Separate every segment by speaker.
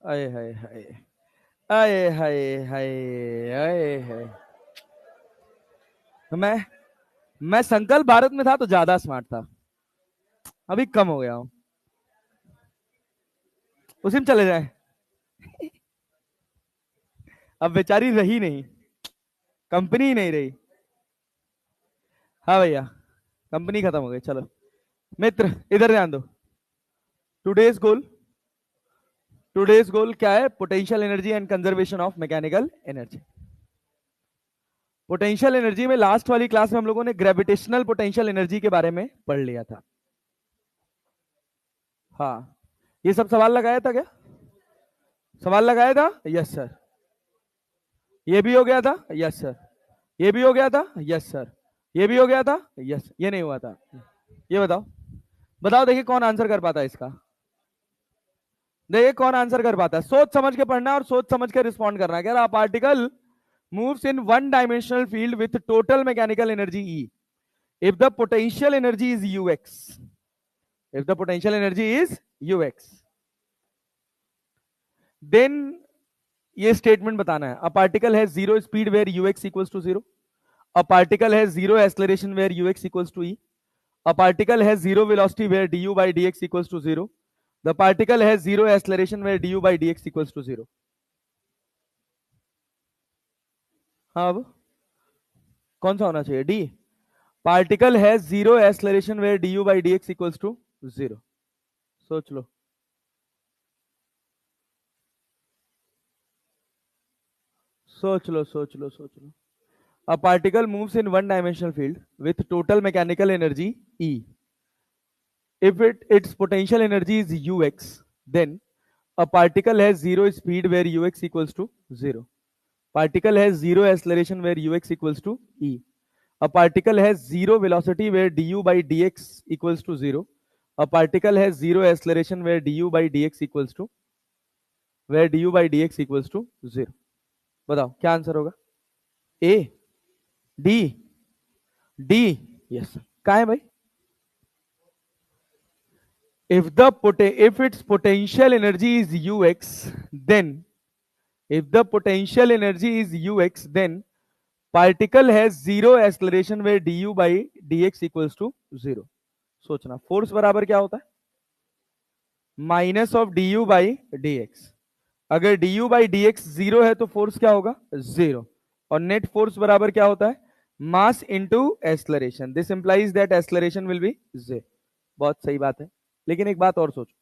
Speaker 1: आए हाय हाय, आए हाय हाय, आए हाय। तो मैं संकल्प भारत में था तो ज्यादा स्मार्ट था, अभी कम हो गया हूँ। उसी में चले जाए। अब बेचारी रही नहीं, कंपनी ही नहीं रही। हाँ भैया, कंपनी खत्म हो गई। चलो मित्र, इधर ध्यान दो। टुडेज गोल, टुडेज गोल क्या है? Potential energy and conservation of mechanical energy. Potential energy में लास्ट वाली क्लास में हम लोगों ने ग्रेविटेशनल पोटेंशियल एनर्जी के बारे में पढ़ लिया था। हाँ, ये सब सवाल लगाया था क्या? सवाल लगाया था? Yes sir. ये भी हो गया था? Yes sir. ये भी हो गया था? Yes sir. ये भी हो गया था? यस। ये नहीं हुआ था? ये बताओ, बताओ देखिए कौन आंसर कर पाता है इसका। देखिए कौन आंसर कर पाता है। सोच समझ के पढ़ना और सोच समझ के रिस्पॉन्ड करना है। कह रहा particle moves in one dimensional field with total mechanical energy E if the potential energy is ux, if the potential energy is ux, then ये स्टेटमेंट बताना है। A particle has zero speed where ux equals to zero, a particle has zero acceleration where ux equals to e, a particle has zero velocity where du by dx equals to zero, the particle has zero acceleration where du by dx equals to zero। हाँ, अब कौन सा होना चाहिए? D. Particle has zero acceleration where du by dx equals to zero। सोच लो, सोच लो, सोच लो, सोच लो। A particle moves in one dimensional field with total mechanical energy E. If its potential energy is ux, then a particle has zero speed where ux equals to zero. Particle has zero acceleration where ux equals to e. A particle has zero velocity where du by dx equals to zero. A particle has zero acceleration where du by dx equals to zero। बताओ क्या answer होगा? ए, D, D. Yes, कहा है भाई? If its potential energy is ux, then if the potential energy is ux, then particle has zero acceleration where du by dx equals to zero। सोचना, force बराबर क्या होता है? Minus of d by D x. अगर d you by D x zero है तो force क्या होगा? जीरो। और नेट फोर्स बराबर क्या होता है? Mass into acceleration. This implies that acceleration will be zero. बहुत सही बात है, लेकिन एक बात और सोचो।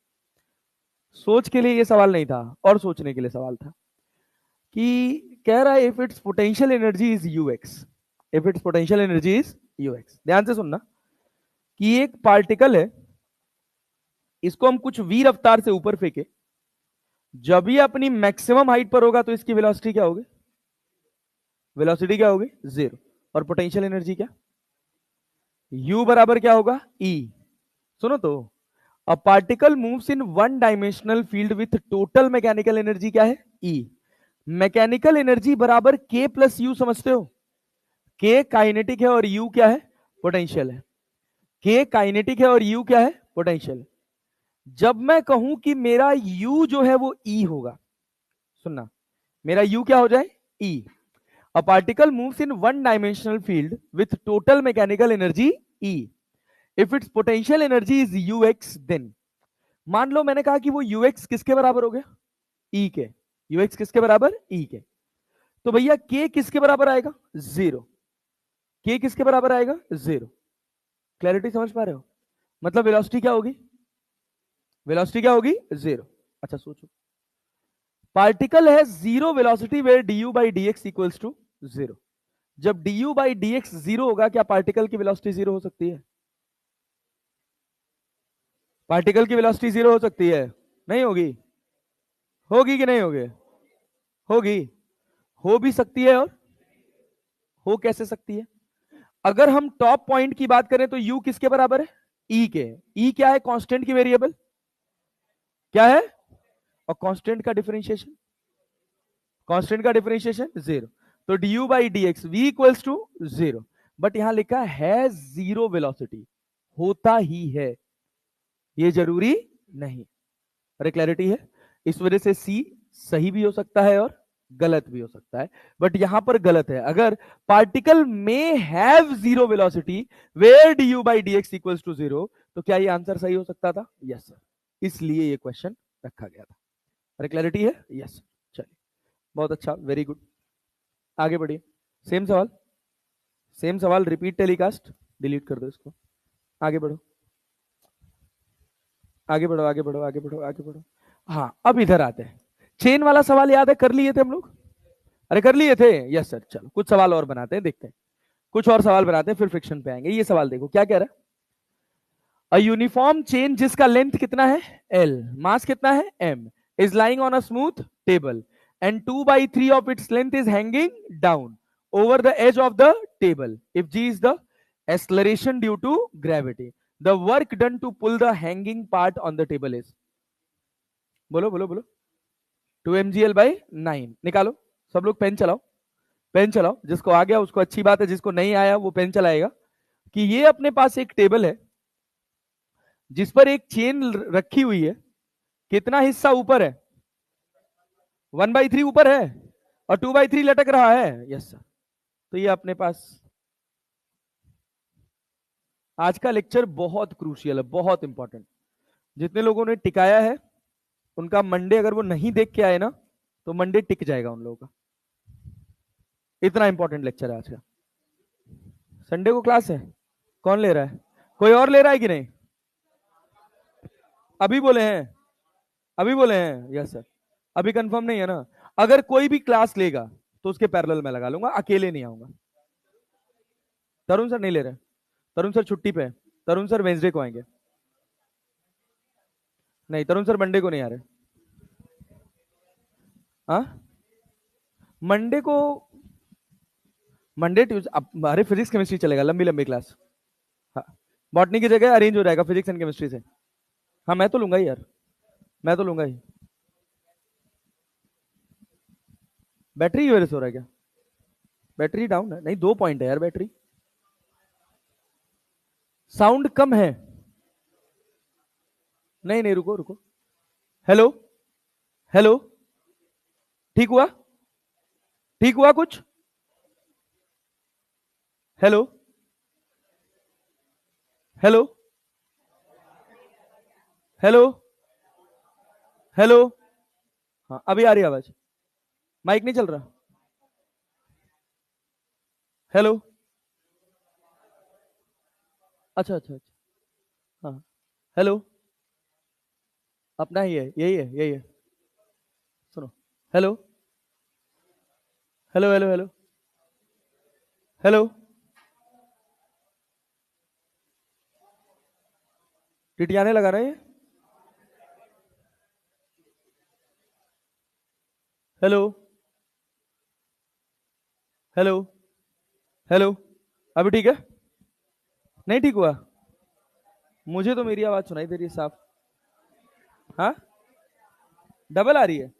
Speaker 1: सोच के लिए ये सवाल नहीं था, और सोचने के लिए सवाल था कि कह रहा है if it's potential energy is you x, if it's potential energy is you x. ध्यान से सुनना कि एक पार्टिकल है, इसको हम कुछ वी रफ्तार से ऊपर फेंके, जब ये अपनी मैक्सिमम हाइट पर होगा तो इसकी वेलोसिटी क्या होगी? वेलोसिटी क्या होगी? जीरो। और पोटेंशियल एनर्जी क्या? U बराबर क्या होगा? E। सुनो तो, a particle moves in one dimensional field with total mechanical energy क्या है? E। मैकेनिकल एनर्जी बराबर K प्लस यू, समझते हो? K काइनेटिक है और U क्या है? पोटेंशियल है। K काइनेटिक है और U क्या है? पोटेंशियल है। जब मैं कहूं कि मेरा U जो है वो E होगा, सुनना, मेरा U क्या हो जाए? E। A particle moves in one dimensional field with total mechanical energy E. If its potential energy is ux, then मान लो मैंने कहा कि वो ux किसके बराबर हो गया? E के। ux किसके बराबर? E के। तो भैया k किसके बराबर आएगा? जीरो। k किसके बराबर आएगा? जीरो। क्लैरिटी समझ पा रहे हो? मतलब वेलोसिटी क्या होगी? वेलोसिटी क्या होगी? जीरो। अच्छा सोचो, पार्टिकल है zero velocity where du by dx equals to zero. जब du by dx जीरो होगा, क्या पार्टिकल की वेलोसिटी जीरो हो सकती है? पार्टिकल की वेलोसिटी जीरो हो सकती है? नहीं होगी। होगी कि नहीं होगी? होगी। हो भी सकती है, और हो कैसे सकती है? अगर हम टॉप पॉइंट की बात करें तो u किसके बराबर है? E के। E क्या है? कांस्टेंट की वेरिएबल क्या है? और कांस्टेंट का डिफरेंशिएशन, कांस्टेंट का डिफरेंशिएशन जीरो। तो du by D X V equals to zero. But यहां लिखा है जीरो वेलोसिटी, होता ही है, ये जरूरी नहीं। अरे क्लैरिटी है? इस वजह से सी सही भी हो सकता है और गलत भी हो सकता है, बट यहां पर गलत है। अगर पार्टिकल में have zero velocity where D you by D X equals to zero, तो क्या ये आंसर सही हो सकता था? यस सर, इसलिए ये क्वेश्चन रखा गया था। अरे क्लैरिटी है? यस सर, चलिए बहुत अच्छा, वेरी गुड, आगे बढ़िए। सेम सवाल, सेम सवाल, रिपीट टेलीकास्ट, डिलीट कर दो इसको, आगे बढ़ो आगे बढ़ो आगे बढ़ो आगे बढ़ो आगे बढ़ो। हाँ अब इधर आते हैं, चेन वाला सवाल याद है, कर लिए थे हम लोग? अरे कर लिए थे, यस सर। चलो कुछ सवाल और बनाते हैं, देखते हैं, कुछ और सवाल बनाते हैं, फिर फ्रिक्शन पे आएंगे। ये सवाल देखो क्या कह रहा है, अ यूनिफॉर्म चेन जिसका लेंथ कितना है L, मास कितना है M, is lying on a smooth table and 2/3 of its length is hanging down over the edge of the table. If G is the acceleration due to gravity, the work done to pull the hanging part on the table is, बोलो बोलो बोलो, 2 mgl/9। निकालो, सब लोग pen चलाओ, pen चलाओ, जिसको आ गया उसको अच्छी बात है, जिसको नहीं आया वो पेन चलाएगा। कि ये अपने पास एक टेबल है जिस पर एक चेन रखी हुई है, कितना हिस्सा ऊपर है? 1/3 ऊपर है और 2/3 लटक रहा है। यस सर, तो ये अपने पास आज का लेक्चर बहुत क्रूशियल है, बहुत इंपॉर्टेंट। जितने लोगों ने टिकाया है उनका मंडे अगर वो नहीं देख के आए ना, तो मंडे टिक जाएगा उन लोगों का, इतना इंपॉर्टेंट लेक्चर है आज का। संडे को क्लास है, कौन ले रहा है? कोई और ले रहा है कि नहीं? अभी बोले हैं, अभी बोले हैं? यस सर, अभी कंफर्म नहीं है ना? अगर कोई भी क्लास लेगा तो उसके पैरेलल में लगा लूंगा, अकेले नहीं आऊंगा। तरुण सर नहीं ले रहे, तरुण सर छुट्टी पे है, तरुण सर वेंसडे को आएंगे। नहीं, तरुण सर मंडे को नहीं आ रहे। हाँ मंडे को, मंडे ट्यूजडे, अरे फिजिक्स केमिस्ट्री चलेगा, लंबी लंबी क्लास। हाँ बॉटनी की जगह अरेंज हो जाएगा फिजिक्स एंड केमिस्ट्री से। हाँ मैं तो लूंगा ही यार, मैं तो लूंगा ही। बैटरी की वजह से हो रहा है क्या? बैटरी डाउन है? नहीं 2 पॉइंट है यार बैटरी, साउंड कम है। नहीं नहीं रुको रुको, हेलो हेलो, ठीक हुआ? ठीक हुआ कुछ? हेलो हेलो हेलो हेलो, हाँ अभी आ रही आवाज, माइक नहीं चल रहा? हेलो, अच्छा अच्छा अच्छा, हाँ हेलो, अपना ही है, यही है यही है, सुनो, hello hello hello hello hello, टिटियाने लगा रहे हैं। हेलो हेलो हेलो, अभी ठीक है? नहीं ठीक हुआ? मुझे तो मेरी आवाज सुनाई दे रही है साफ। हाँ डबल आ रही है?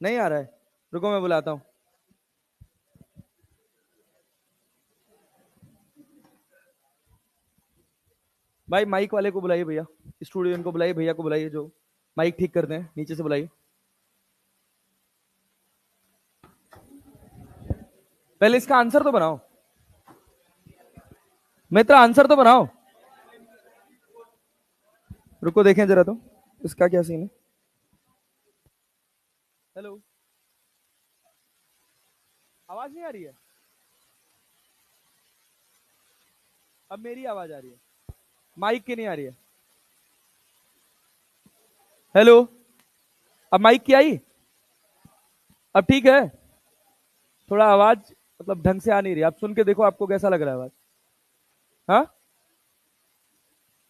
Speaker 1: नहीं आ रहा है, रुको मैं बुलाता हूँ। भाई माइक वाले को बुलाइए भैया, स्टूडियो को बुलाइए, भैया को बुलाइए जो माइक ठीक करते हैं, नीचे से बुलाइए। पहले इसका आंसर तो बनाओ मित्र, आंसर तो बनाओ। रुको देखें जरा तो इसका क्या सीन है। हेलो, आवाज नहीं आ रही है? अब मेरी आवाज आ रही है, माइक की नहीं आ रही है। हेलो, अब माइक की आई? अब ठीक है? थोड़ा आवाज मतलब ढंग से आ नहीं रही, आप सुन के देखो आपको कैसा लग रहा है आवाज। हाँ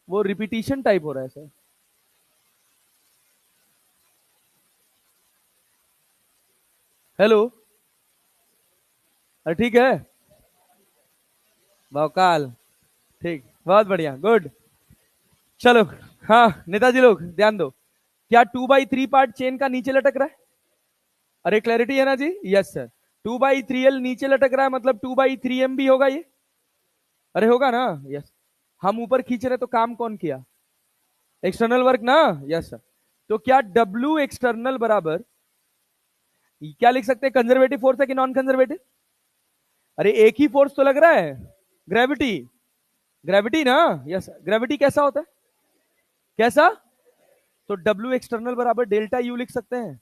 Speaker 1: वो रिपीटिशन टाइप हो रहा है सर। हेलो, अरे ठीक है, भौकाल, ठीक, बहुत बढ़िया, गुड। चलो, हाँ नेताजी लोग ध्यान दो, क्या 2/3 पार्ट चेन का नीचे लटक रहा है? अरे क्लैरिटी है ना जी? यस सर, 2/3L नीचे लटक रहा है, मतलब 2/3M भी होगा ये, अरे होगा ना? यस, हम ऊपर खींच रहे तो काम कौन किया? एक्सटर्नल वर्क ना, यस सर। तो क्या डब्ल्यू एक्सटर्नल बराबर क्या लिख सकते हैं, कंजर्वेटिव फोर्स है कि नॉन कंजर्वेटिव? अरे एक ही फोर्स तो लग रहा है, ग्रेविटी। ग्रेविटी ना, यस। ग्रेविटी कैसा होता है, कैसा? तो डब्ल्यू एक्सटर्नल बराबर डेल्टा यू लिख सकते हैं,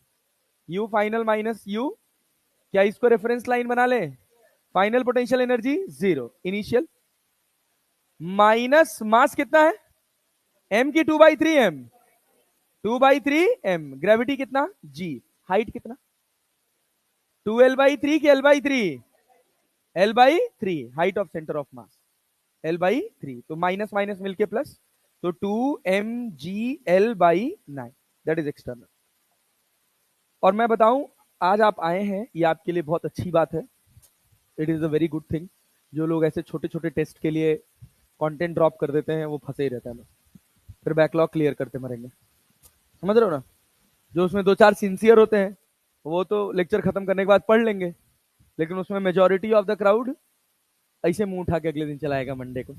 Speaker 1: यू फाइनल माइनस यू, क्या इसको रेफरेंस लाइन बना ले, final potential energy zero, initial minus mass कितना है, एम की 2/3 एम, 2/3 एम, ग्रेविटी कितना जी, हाइट कितना 2L/3 की L/3, L/3, height of centre of mass L/3, तो माइनस माइनस मिलके प्लस, तो 2mgL/9, दैट इज एक्सटर्नल। और मैं बताऊं, आज आप आए हैं, ये आपके लिए बहुत अच्छी बात है, it is a very good thing. जो लोग ऐसे छोटे छोटे टेस्ट के लिए कंटेंट ड्रॉप कर देते हैं वो फंसे ही रहते हैं, फिर बैकलॉग क्लियर करते मरेंगे, समझ रहे हो ना? जो उसमें दो चार सिंसियर होते हैं वो तो लेक्चर खत्म करने के बाद पढ़ लेंगे, लेकिन उसमें मेजोरिटी ऑफ द क्राउड ऐसे मुंह उठा के अगले दिन चलाएगा मंडे को,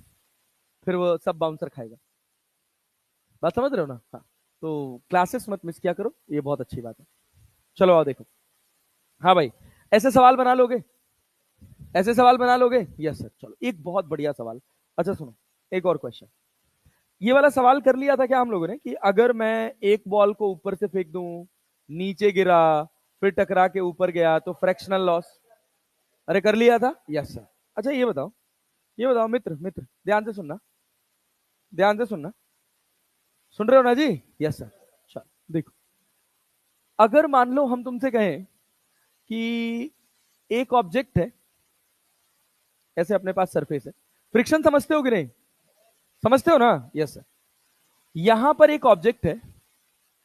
Speaker 1: फिर वो सब बाउंसर खाएगा। बात समझ रहे हो ना? हाँ, तो क्लासेस मत मिस किया करो, ये बहुत अच्छी बात है। चलो आओ देखो। हाँ भाई, ऐसे सवाल बना लोगे, ऐसे सवाल बना लोगे? Yes sir. चलो एक बहुत बढ़िया सवाल, अच्छा सुनो, एक और क्वेश्चन। ये वाला सवाल कर लिया था क्या हम लोगों ने, कि अगर मैं एक बॉल को ऊपर से फेंक दूं, नीचे गिरा, फिर टकरा के ऊपर गया तो फ्रैक्शनल लॉस? अरे कर लिया था, यस सर। अच्छा ये बताओ, ये बताओ मित्र, मित्र ध्यान से सुनना, ध्यान से सुनना, सुन रहे हो ना जी? Yes sir. चलो देखो, अगर मान लो हम तुमसे कहें कि एक ऑब्जेक्ट है, ऐसे अपने पास सरफेस है, फ्रिक्शन समझते हो कि नहीं? समझते हो ना? Yes sir. यहां पर एक ऑब्जेक्ट है,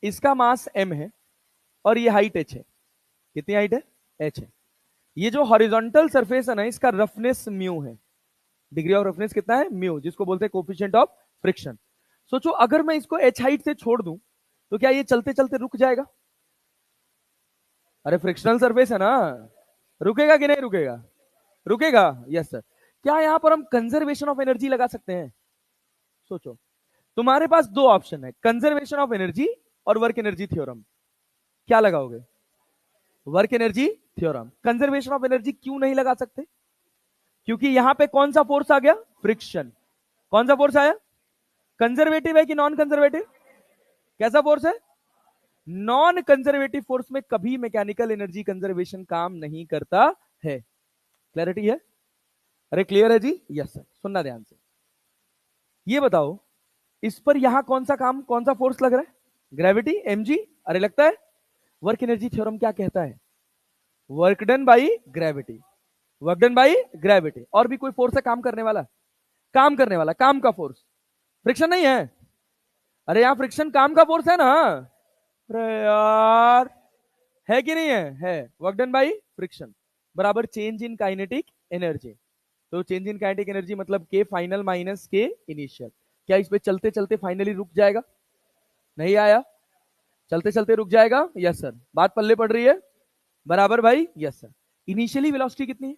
Speaker 1: इसका मास m है और ये हाइट h है। कितनी हाइट है? h है। ये जो हॉरिजॉन्टल सरफेस है ना, इसका रफनेस म्यू है, डिग्री ऑफ रफनेस कितना है? म्यू, जिसको बोलते हैं कोफिशिएंट ऑफ फ्रिक्शन। सोचो अगर मैं इसको h हाइट से छोड़ दूं तो क्या ये चलते चलते रुक जाएगा? अरे फ्रिक्शनल सरफेस है ना, रुकेगा कि नहीं रुकेगा? रुकेगा, यस सर। क्या यहां पर हम कंजर्वेशन ऑफ एनर्जी लगा सकते हैं? सोचो, तुम्हारे पास दो ऑप्शन है, कंजर्वेशन ऑफ एनर्जी और वर्क एनर्जी थ्योरम। क्या लगाओगे? Work energy theorem. Conservation of energy क्यों नहीं लगा सकते? क्योंकि यहां पे कौन सा फोर्स आ गया? फ्रिक्शन। कौन सा फोर्स आया? कंजर्वेटिव है कि नॉन कंजर्वेटिव? कैसा फोर्स है? नॉन कंजर्वेटिव फोर्स में कभी मैकेनिकल एनर्जी कंजर्वेशन काम नहीं करता है। क्लैरिटी है? अरे क्लियर है जी? Yes sir. सुनना ध्यान से, ये बताओ इस पर यहां कौन सा काम, कौन सा फोर्स लग रहा है? Gravity, mg। अरे लगता है वर्क एनर्जी थ्योरम क्या कहता है? Work done by gravity, work done by gravity. और भी कोई फोर्स है काम करने वाला? काम करने वाला, काम का फोर्स, फ्रिक्शन नहीं है? अरे यहां फ्रिक्शन काम का फोर्स है ना? अरे यार, है कि नहीं है? है। वर्क डन बाई फ्रिक्शन बराबर चेंज इन काइनेटिक एनर्जी। तो चेंज इन काइनेटिक एनर्जी मतलब के फाइनल माइनस के इनिशियल। क्या इस पे चलते चलते फाइनली रुक जाएगा? नहीं आया? चलते चलते रुक जाएगा, यस सर। बात पल्ले पड़ रही है बराबर भाई? Yes sir. इनिशियली वेलोसिटी कितनी है?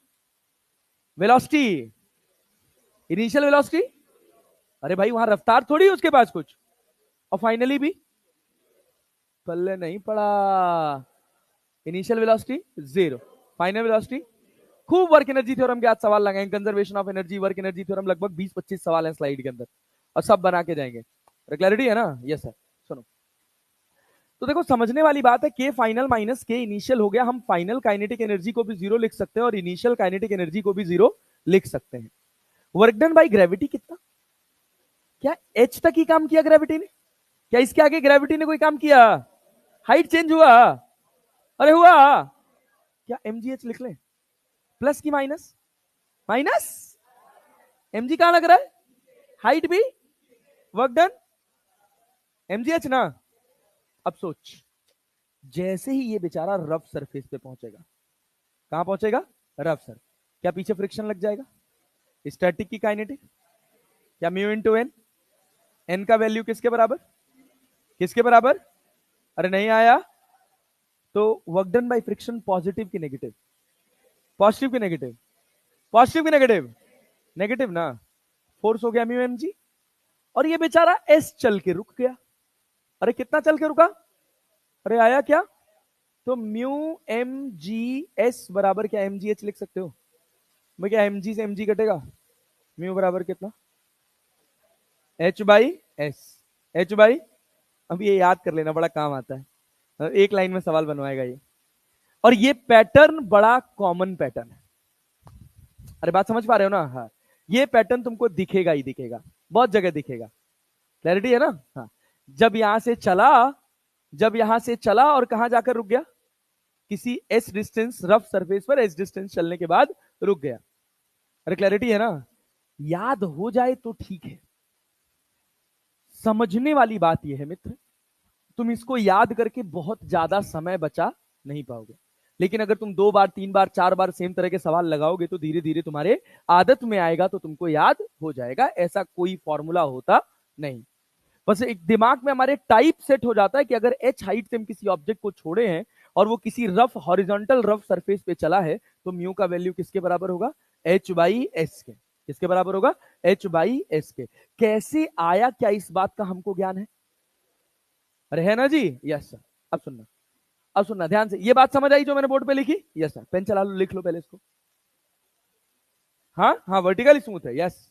Speaker 1: वेलोसिटी, इनिशियल वेलोसिटी, अरे भाई वहां रफ्तार थोड़ी है उसके पास कुछ, और फाइनली भी पल्ले नहीं पड़ा। Initial velocity zero, final velocity. खूब वर्क एनर्जी थ्योरम के आज सवाल लगाएंगे, conservation of energy, work energy theorem, लगभग 20-25 सवाल हैं स्लाइड के अंदर, और सब बना के जाएंगे। क्लैरिटी है ना? Yes sir. सुनो, तो देखो समझने वाली बात है, के फाइनल माइनस के इनिशियल हो गया, हम फाइनल काइनेटिक एनर्जी को भी जीरो लिख सकते हैं और इनिशियल काइनेटिक एनर्जी को भी जीरो लिख सकते हैं। वर्क डन बाई ग्रेविटी कितना? क्या एच तक ही काम किया ग्रेविटी ने? क्या इसके आगे ग्रेविटी ने कोई काम किया? हाइट चेंज हुआ? अरे हुआ। क्या mgh लिख लें, प्लस की माइनस? माइनस, mg कहां लग रहा है? हाइट भी, वर्क डन, mgh ना। अब सोच, जैसे ही ये बेचारा रफ सरफेस पे पहुंचेगा, कहां पहुंचेगा? रफ सर, क्या पीछे फ्रिक्शन लग जाएगा? स्टैटिक की काइनेटिक, क्या म्यू इंटू एन, एन का वैल्यू किसके बराबर? किसके बराबर? अरे नहीं आया? तो work done by friction positive की नेगेटिव? पॉजिटिव की नेगेटिव? पॉजिटिव की नेगेटिव? नेगेटिव ना। फोर्स हो गया म्यू एम जी, और ये बेचारा एस चल के रुक गया। अरे कितना चल के रुका? अरे आया क्या? तो म्यू एम जी एस बराबर क्या एम जी एच लिख सकते हो? मैं क्या एम जी से एम जी कटेगा? म्यू बराबर कितना? H by S. H by, अब ये याद कर लेना, बड़ा काम आता है, एक लाइन में सवाल बनवाएगा ये। और ये पैटर्न बड़ा कॉमन पैटर्न है। अरे बात समझ पा रहे हो ना? हाँ, ये पैटर्न तुमको दिखेगा ही दिखेगा, बहुत जगह दिखेगा। क्लैरिटी है ना? हाँ, जब यहां से चला, जब यहां से चला और कहां जाकर रुक गया? किसी एस डिस्टेंस रफ सरफेस पर एस डिस्टेंस चलने के बाद रुक गया। अरे क्लैरिटी है ना? याद हो जाए तो ठीक है, समझने वाली बात यह है मित्र, तुम इसको याद करके बहुत ज्यादा समय बचा नहीं पाओगे, लेकिन अगर तुम 2 बार 3 बार 4 बार सेम तरह के सवाल लगाओगे तो धीरे धीरे तुम्हारे आदत में आएगा, तो तुमको याद हो जाएगा। ऐसा कोई फॉर्मूला होता नहीं, बस एक दिमाग में हमारे टाइप सेट हो जाता है कि अगर एच हाइट से हम किसी ऑब्जेक्ट को छोड़े हैं और वो किसी रफ हॉरिजॉन्टल रफ सरफेस पे चला है, तो म्यू का वैल्यू किसके बराबर होगा? एच बाई एस के। किसके बराबर होगा? एच बाई एस के। कैसे आया, क्या इस बात का हमको ज्ञान है? अरे है ना जी? Yes sir. अब सुनना, अब सुनना ध्यान से, ये बात समझ आई जो मैंने बोर्ड पे लिखी? Yes sir. पेन चला लो, लिख लो पहले इसको। हाँ हाँ, वर्टिकल स्मूथ है, यस।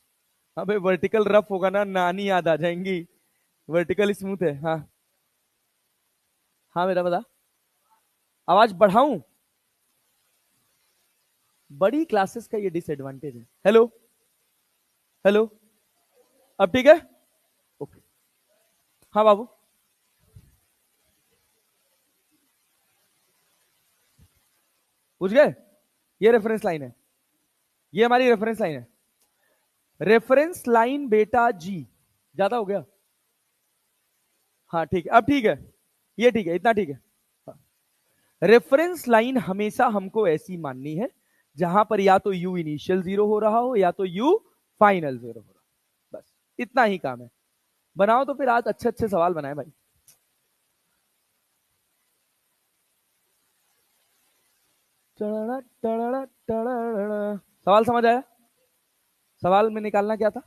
Speaker 1: हाँ भाई, वर्टिकल रफ होगा ना, नानी याद आ जाएंगी। वर्टिकल स्मूथ है, हाँ। हाँ मेरा बता, आवाज बढ़ाऊं? बड़ी क्लासेस का ये डिसएडवांटेज है। हेलो हेलो, अब ठीक है? ओके। हाँ बाबू, पूछ गए? ये रेफरेंस लाइन है, ये हमारी रेफरेंस लाइन है। रेफरेंस लाइन बेटा जी, ज्यादा हो गया? हाँ ठीक है, अब ठीक है, ये ठीक है, इतना ठीक है। हाँ। रेफरेंस लाइन हमेशा हमको ऐसी माननी है जहां पर या तो यू इनिशियल 0 हो रहा हो या तो यू फाइनल 0 हो रहा हो, बस इतना ही काम है। बनाओ तो फिर आज अच्छे अच्छे सवाल बनाए भाई। सवाल समझ आया? सवाल में निकालना क्या था?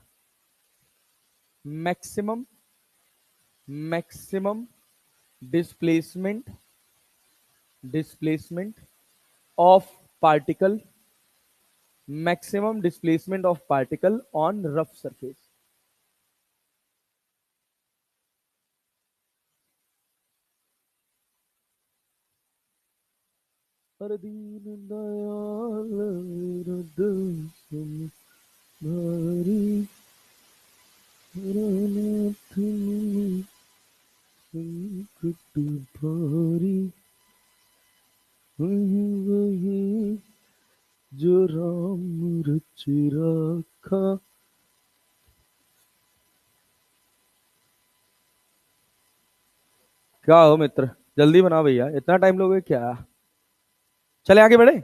Speaker 1: Maximum, maximum displacement, displacement of particle, maximum displacement of particle on rough surface. हर दीन दयाल मेरा दिल सुन भारी, रनाथ मुनि संकट भारी, वही जो राम रच रखा। क्या हो मित्र, जल्दी बनाओ भैया, इतना टाइम लोगे क्या? चले आगे बढ़े।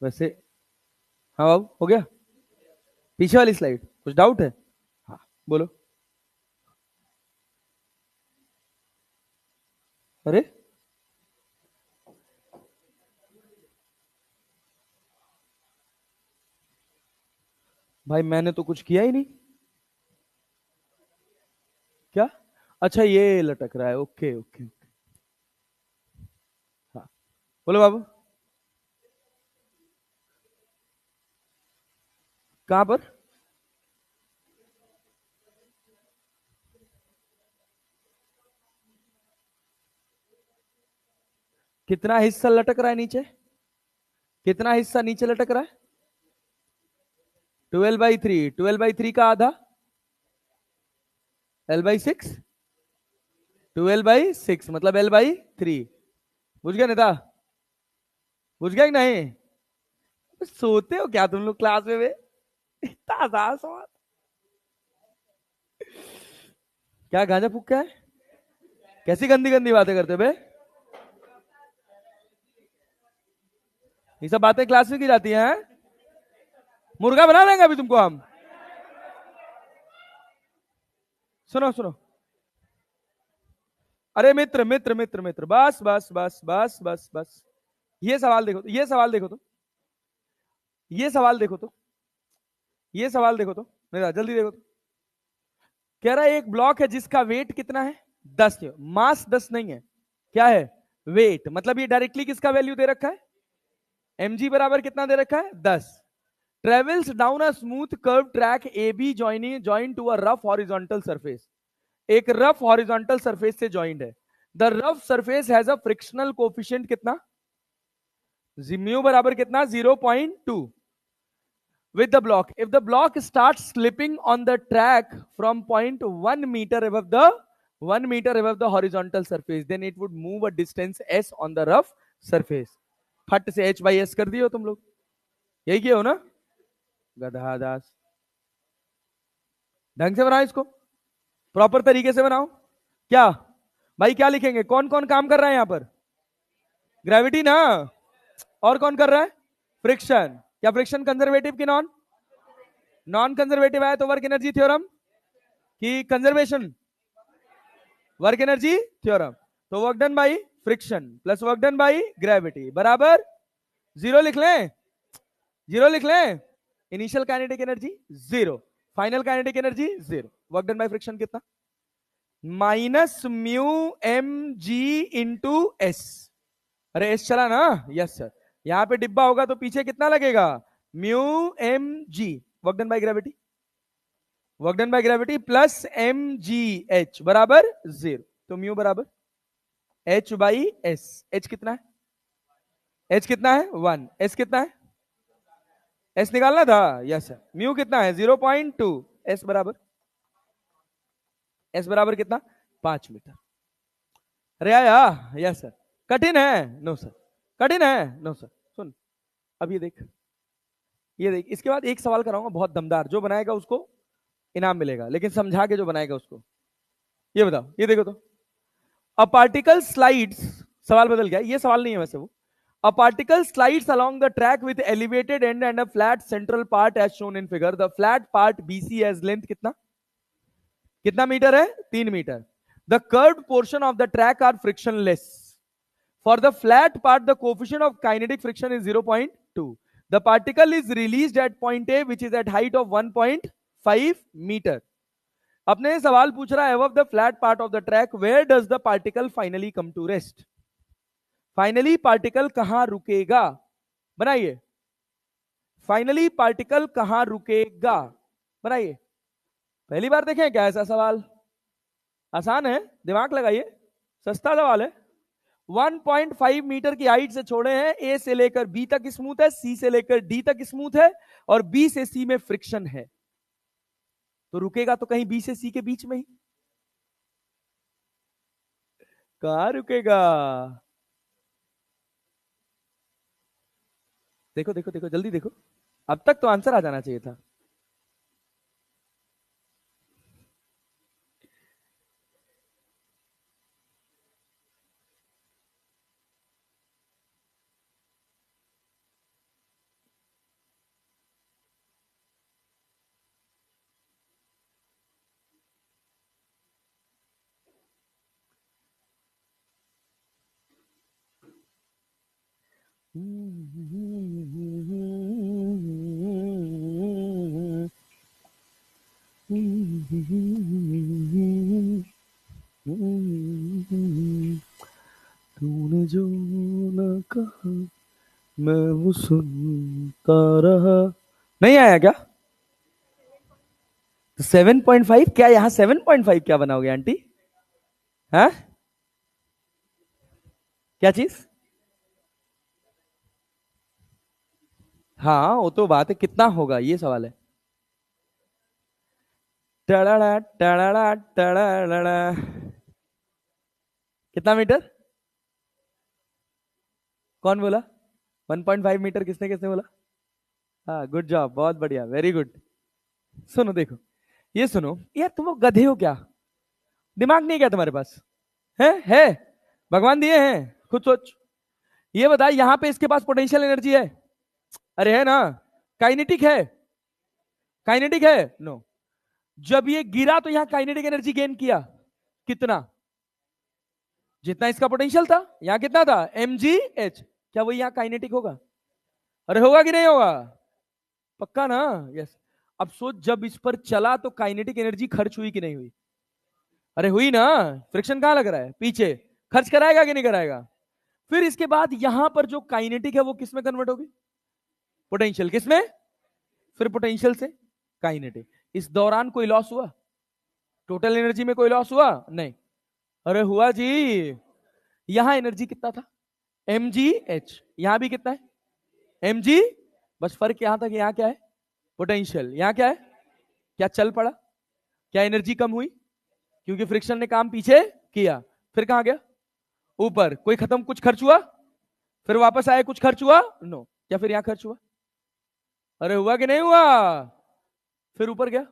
Speaker 1: वैसे, हाँ बाबू हो गया? पीछे वाली स्लाइड कुछ डाउट है? हाँ बोलो। अरे भाई, मैंने तो कुछ किया ही नहीं। क्या? अच्छा ये लटक रहा है, ओके ओके ओके। हाँ बोलो बाबू। कहां पर? कितना हिस्सा लटक रहा है नीचे? कितना हिस्सा नीचे लटक रहा है? 12/3। 12/3 का आधा? L/6। 12/6 मतलब L/3 बुझ गए नेता? बुझ गए कि नहीं? सोते हो क्या तुम लोग क्लास में बे? इतना आसान सवाल। क्या गांजा फूक क्या है? कैसी गंदी गंदी बातें करते हो बे? ये सब बातें क्लास में की जाती हैं? मुर्गा बना देंगे अभी तुमको हम। सुनो सुनो। अरे मित्र मित्र मित्र मित्र, बस बस बस बस बस बस। ये सवाल देखो, ये सवाल देखो तो, ये सवाल देखो तो, ये सवाल देखो तो, मेरा जल्दी देखो तो। कह रहा है एक ब्लॉक है जिसका वेट कितना है? 10 है। मास 10 नहीं है, क्या है? वेट। मतलब ये डायरेक्टली किसका वैल्यू दे रखा है? mg बराबर कितना दे रखा है? 10। Travels down a smooth curve track A B join to a rough horizontal surface. एक रफ हॉरिजॉन्टल सरफेस से जॉइंड है। The rough surface has a frictional coefficient कितना? म्यू बराबर कितना? 0.2 with the block. If the block starts slipping on the track from point 1 meter above the 1 meter above the horizontal surface, then it would move a distance s on the rough surface. फट से h by s कर दियो तुम लोग, यही किए हो ना? गधादास। ढंग से बनाओ इसको, प्रॉपर तरीके से बनाओ। क्या भाई, क्या लिखेंगे? कौन कौन काम कर रहा है यहां पर? ग्रेविटी ना? और कौन कर रहा है? फ्रिक्शन। क्या फ्रिक्शन कंजर्वेटिव की नॉन? नॉन कंजर्वेटिव है तो वर्क एनर्जी थ्योरम की कंजर्वेशन? Work energy theorem. तो work done by friction plus work done by gravity बराबर जीरो लिख लें, जीरो लिख लें। Initial kinetic energy zero, final kinetic energy zero. Work done by friction कितना? Minus mu M g into s. अरे s चला ना? Yes sir. यहां पे डिब्बा होगा तो पीछे कितना लगेगा? Mu M G. Work done by gravity, work done by gravity plus M G H बराबर जीरो। तो म्यू बराबर एच बाई एस। एच कितना है? एच कितना है? 1। एस कितना है? एस निकालना था, यस सर। म्यू कितना है? 0.2। एस बराबर, एस बराबर कितना? 5 मीटर। अरे आया? Yes sir. कठिन है? No sir. कठिन है? No sir. सुन, अब ये देख, ये देख, इसके बाद एक सवाल कराऊंगा बहुत दमदार, जो बनाएगा उसको इनाम मिलेगा, लेकिन समझा के जो बनाएगा उसको। ये बताओ, ये देखो तो, अ पार्टिकल स्लाइड्स, सवाल बदल गया, ये सवाल नहीं है वैसे वो। A particle slides along the track with elevated end and a flat central part as shown in figure. The flat part BC has length कितना? कितना मीटर है? 3 metre. The curved portion of the track are frictionless. For the flat part, the coefficient of kinetic friction is 0.2. The particle is released at point A, which is at height of 1.5 meter. अपने सवाल पूछ रहा है above the flat part of the track, where does the particle finally come to rest? Finally particle कहां रुकेगा? बनाइए। Finally particle कहां रुकेगा? बनाइए। पहली बार देखें क्या ऐसा सवाल? आसान है, दिमाग लगाइए, सस्ता सवाल है। 1.5 मीटर की हाइट से छोड़े हैं, ए से लेकर बी तक स्मूथ है, सी से लेकर डी तक स्मूथ है, और बी से सी में फ्रिक्शन है, तो रुकेगा तो कहीं बी से सी के बीच में ही। कहां रुकेगा? देखो देखो देखो, जल्दी देखो, अब तक तो आंसर आ जाना चाहिए था। तूने जो न कहा मैं वो सुनता रहा। नहीं आया क्या? 7.5 क्या? यहां 7.5 क्या बनाओगे आंटी? हाँ, क्या चीज? हाँ वो तो बात है, कितना होगा ये सवाल है। टड़ाड़ा टड़ाड़ा टड़ाड़ा। कितना मीटर? कौन बोला? 1.5 मीटर किसने किसने बोला? हाँ, गुड जॉब, बहुत बढ़िया, वेरी गुड। सुनो देखो, ये सुनो यार, तुम लोग गधे हो क्या? दिमाग नहीं क्या तुम्हारे पास? है भगवान दिए हैं, खुद सोच। ये बता, यहां पे इसके पास पोटेंशियल एनर्जी है? अरे है ना? काइनेटिक है? काइनेटिक है? नो। जब ये गिरा तो यहां काइनेटिक एनर्जी गेन किया कितना? जितना इसका पोटेंशियल था। यहां कितना था? mgh। क्या वो यहां काइनेटिक होगा? अरे होगा कि नहीं होगा? पक्का ना? यस। अब सोच, जब इस पर चला तो काइनेटिक एनर्जी खर्च हुई कि नहीं हुई? अरे हुई ना। फ्रिक्शन कहां लग रहा है? पीछे। खर्च कराएगा कि नहीं कराएगा? फिर इसके बाद यहां पर जो काइनेटिक है वो किस में कन्वर्ट होगी? पोटेंशियल। किस में? फिर पोटेंशियल से काइनेटिक। इस दौरान कोई लॉस हुआ? टोटल एनर्जी में कोई लॉस हुआ? नहीं। अरे हुआ जी। यहां एनर्जी कितना था? mgh। यहां भी कितना है? mg। बस फर्क यहां तक, यहां क्या है? पोटेंशियल। यहां क्या है? क्या चल पड़ा? क्या एनर्जी कम हुई? क्योंकि फ्रिक्शन ने काम पीछे किया। फिर कहां गया? ऊपर। कोई खत्म, कुछ खर्च हुआ? फिर वापस आया, कुछ खर्च हुआ? नो। क्या फिर यहां खर्च हुआ? अरे हुआ कि नहीं हुआ? फिर ऊपर गया,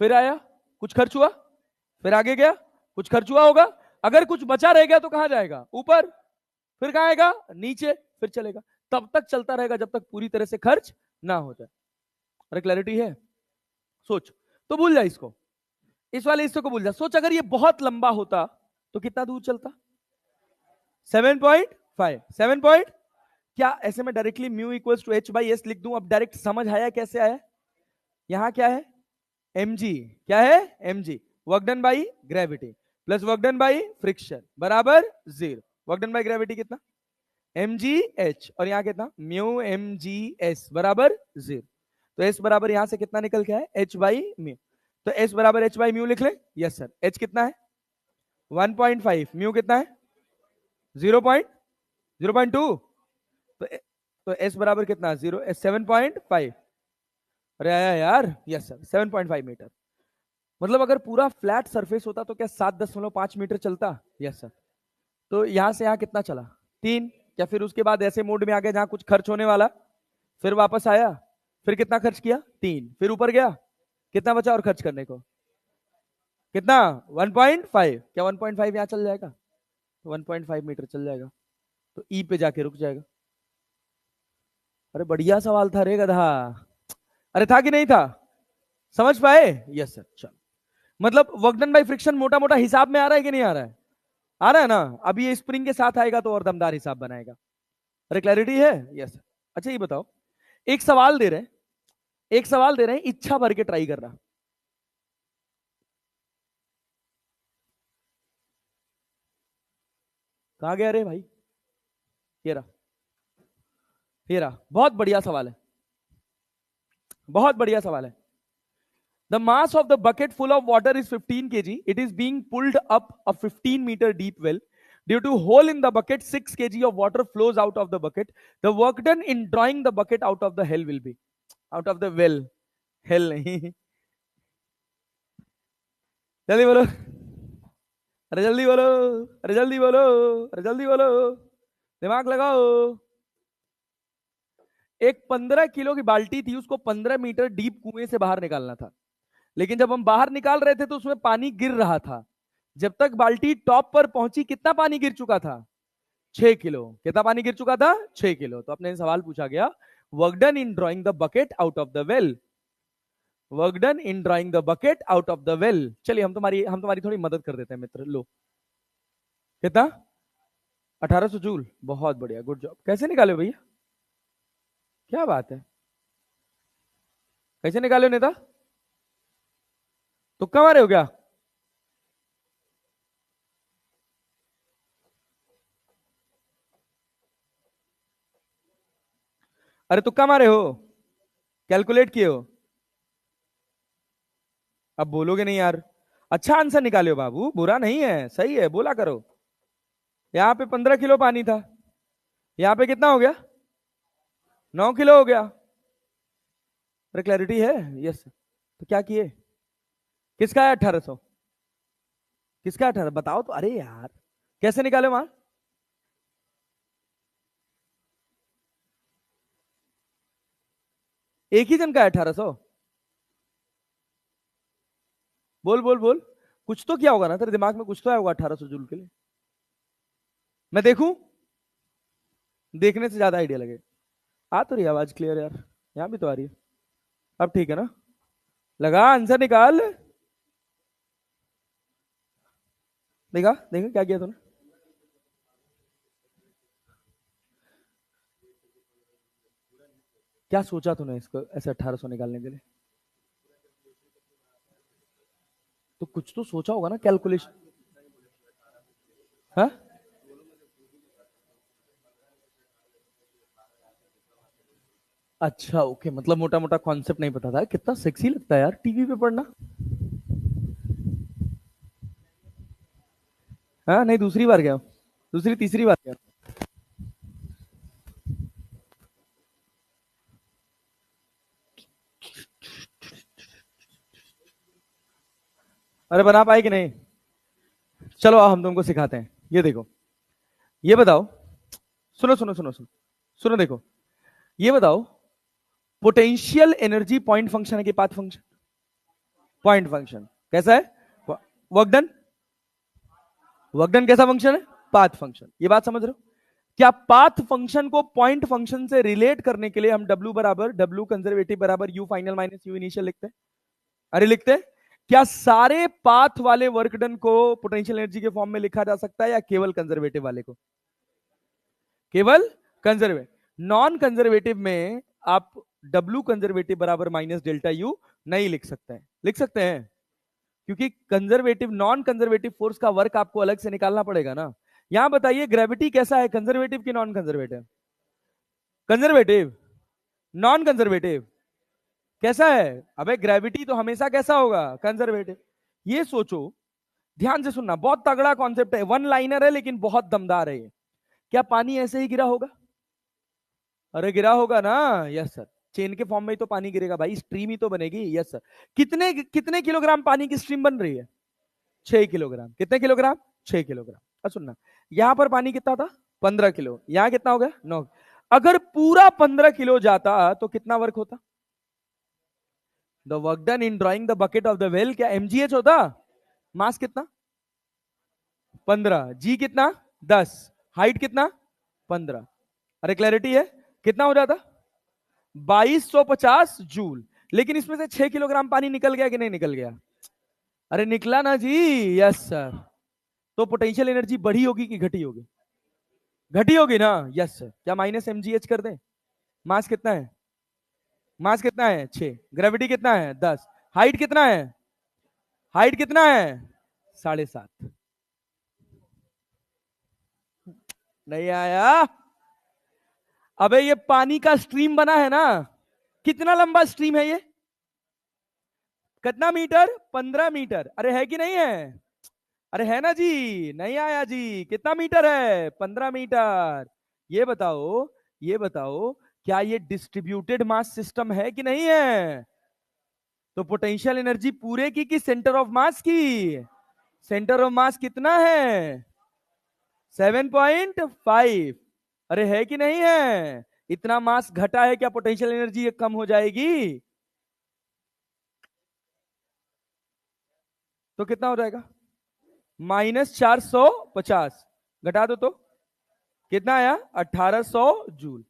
Speaker 1: फिर आया, कुछ खर्च हुआ, फिर आगे गया, कुछ खर्च हुआ होगा। अगर कुछ बचा रह गया तो कहां जाएगा? ऊपर। फिर कहां आएगा? नीचे। फिर चलेगा। तब तक चलता रहेगा जब तक पूरी तरह से खर्च ना हो जाए। अरे क्लैरिटी है? सोच। तो भूल जा इसको, इस वाले हिस्से को भूल जा। सोच, अगर ये बहुत लंबा होता तो कितना दूर चलता? 7.5। 7 पॉइंट। क्या ऐसे में directly mu equals to H by S लिख दूं? अब डायरेक्ट समझ आया कैसे आया? यहां क्या है? mg। क्या है? mg। Work done by gravity plus work done by friction बराबर 0। वर्क डन बाई ग्रेविटी कितना? mgh। और यहां कितना? म्यू mgs बराबर 0। तो s बराबर यहां से कितना निकल के आए? h by mu. तो s बराबर h बाई म्यू लिख ले। Yes sir. h कितना है? 1.5। म्यू कितना है? 0.02। तो तो s बराबर कितना? 7.5। अरे आया यार। Yes sir, 7.5 metre. मतलब अगर पूरा फ्लैट सरफेस होता तो क्या 7.5 मीटर चलता? Yes sir. तो यहां से यहां कितना चला? 3। क्या फिर उसके बाद ऐसे मोड में आ गया जहां कुछ खर्च होने वाला? फिर वापस आया, फिर कितना खर्च किया? 3। फिर ऊपर गया, कितना बचा और खर्च करने को? कितना? 1.5। क्या 1.5 यहां चल जाएगा? तो 1.5 मीटर चल जाएगा, तो ई पे जाके रुक जाएगा। अरे बढ़िया सवाल था रे गधा। अरे था कि नहीं था? समझ पाए? Yes sir. चलो, मतलब वर्क डन बाय फ्रिक्शन मोटा मोटा हिसाब में आ रहा है कि नहीं आ रहा है? आ रहा है ना? अभी ये स्प्रिंग के साथ आएगा तो और दमदार हिसाब बनाएगा। अरे क्लैरिटी है? यस। अच्छा ये बताओ, एक सवाल दे रहे हैं, एक सवाल दे रहे हैं, इच्छा भर के ट्राई कर रहा। कहां गया रे भाई? ये रहा, ये रहा। बहुत बढ़िया सवाल है, बहुत बढ़िया सवाल है। The mass of the bucket full of water is 15 kg. It is being pulled up a 15-meter deep well. Due to hole in the bucket, 6 kg of water flows out of the bucket. The work done in drawing the bucket out of the hell will be out of the well. Hell नहीं। जल्दी बोलो, अरे जल्दी बोलो, अरे जल्दी बोलो, अरे जल्दी बोलो, दिमाग लगाओ। एक 15 किलो की बाल्टी थी, उसको 15 मीटर डीप कुएं से बाहर निकालना था। लेकिन जब हम बाहर निकाल रहे थे तो उसमें पानी गिर रहा था। जब तक बाल्टी टॉप पर पहुंची कितना पानी गिर चुका था? 6 किलो। कितना पानी गिर चुका था? 6 किलो। तो अपने सवाल पूछा गया, work done in drawing the bucket out of the well. Work done in drawing the bucket out of the well. चलिए हम तुम्हारी थोड़ी मदद कर देते हैं मित्र। लो, कितना? 1800 जूल। बहुत बढ़िया, गुड जॉब। कैसे निकाले भैया? क्या बात है, कैसे निकाले नेता? तुक्का मारे हो क्या? अरे तुक्का मारे हो? कैलकुलेट किए हो? अब बोलोगे नहीं यार। अच्छा आंसर निकाले हो बाबू, बुरा नहीं है, सही है, बोला करो। यहाँ पे 15 किलो पानी था, यहाँ पे कितना हो गया? 9 किलो हो गया। अरे क्लैरिटी है? यस। तो क्या किए? किसका है 1800? किसका 1800 बताओ तो। अरे यार, कैसे निकाले वहां? एक ही जन का है 1800? बोल बोल बोल, कुछ तो किया होगा ना तेरे दिमाग में, कुछ तो आया होगा 1800 जूल के लिए। मैं देखूं? देखने से ज्यादा आइडिया लगे। आ तो रही है आवाज क्लियर यार, यहाँ भी तो आ रही है। अब ठीक है ना? लगा आंसर निकाल। देखा देखा क्या किया तूने? क्या सोचा तूने इसको ऐसे 1800 निकालने के लिए? तो कुछ तो सोचा होगा ना, कैलकुलेशन। हाँ, अच्छा ओके, मतलब मोटा मोटा कॉन्सेप्ट नहीं पता था। कितना सेक्सी लगता है यार टीवी पे पढ़ना। हाँ नहीं, दूसरी बार गया हूँ। दूसरी तीसरी बार गया। अरे बना पाए कि नहीं? चलो आओ हम तुमको सिखाते हैं। ये देखो, ये बताओ। सुनो सुनो सुनो सुनो। सुनो देखो, ये बताओ। पोटेंशियल एनर्जी पॉइंट फंक्शन है कि पाथ फंक्शन? Point function. कैसा है? Work done. वर्क डन कैसा फंक्शन है? Path function. ये बात समझ रहे हो? क्या पाथ फंक्शन को पॉइंट फंक्शन से रिलेट करने के लिए हम W बराबर W कंजर्वेटिव बराबर U final minus U initial लिखते हैं? अरे लिखते हैं। क्या सारे पाथ वाले वर्क डन को पोटेंशियल एनर्जी के फॉर्म में लिखा जा सकता है या केवल कंजर्वेटिव वाले को? केवल कंजर्वेटिव। नॉन कंजर्वेटिव में आप W कंजर्वेटिव बराबर माइनस डेल्टा U नहीं लिख सकते हैं। लिख सकते हैं? क्योंकि कंजर्वेटिव नॉन कंजर्वेटिव फोर्स का वर्क आपको अलग से निकालना पड़ेगा ना। यहां बताइए ग्रेविटी कैसा है, कंजर्वेटिव कि non conservative? Conservative. Non conservative कैसा है? अबे ग्रेविटी तो हमेशा कैसा होगा? कंजर्वेटिव। ये सोचो, ध्यान से सुनना, बहुत तगड़ा कॉन्सेप्ट है, वन लाइनर है लेकिन बहुत दमदार है ये। क्या पानी ऐसे ही गिरा होगा? अरे गिरा होगा ना। Yes sir. चेन के फॉर्म में ही तो पानी गिरेगा भाई, स्ट्रीम ही तो बनेगी। Yes sir. कितने कितने किलोग्राम पानी की स्ट्रीम बन रही है? 6 किलोग्राम। कितने किलोग्राम? 6 किलोग्राम। अब सुनना, यहां पर पानी कितना था? 15 किलो। यहां कितना हो गया? 9। अगर पूरा 15 किलो जाता तो कितना वर्क होता? The work done in drawing the bucket of the well क्या mgh होता? मास कितना? 15। जी कितना? 10। हाइट कितना? 15। अरे क्लैरिटी है? कितना हो जाता? 2250 जूल। लेकिन इसमें से 6 किलोग्राम पानी निकल गया कि नहीं निकल गया? अरे निकला ना जी। Yes sir. तो पोटेंशियल एनर्जी बढ़ी होगी कि घटी होगी? घटी होगी ना। Yes sir. क्या माइनस mgh कर दें? मास कितना है? मास कितना है? 6। ग्रेविटी कितना है? 10। हाइट कितना है? हाइट कितना है? 7.5। नहीं आया? अबे ये पानी का स्ट्रीम बना है ना। कितना लंबा स्ट्रीम है ये? कितना मीटर? 15 मीटर। अरे है कि नहीं है? अरे है ना जी। नहीं आया जी। कितना मीटर है? 15 मीटर। ये बताओ, ये बताओ, क्या ये डिस्ट्रीब्यूटेड मास सिस्टम है कि नहीं है? तो पोटेंशियल एनर्जी पूरे की सेंटर ऑफ मास की? सेंटर ऑफ मास कितना है? 7.5। अरे है कि नहीं है? इतना मास घटा है, क्या पोटेंशियल एनर्जी कम हो जाएगी? तो कितना हो जाएगा? -450। घटा दो तो कितना आया? 1800 जूल।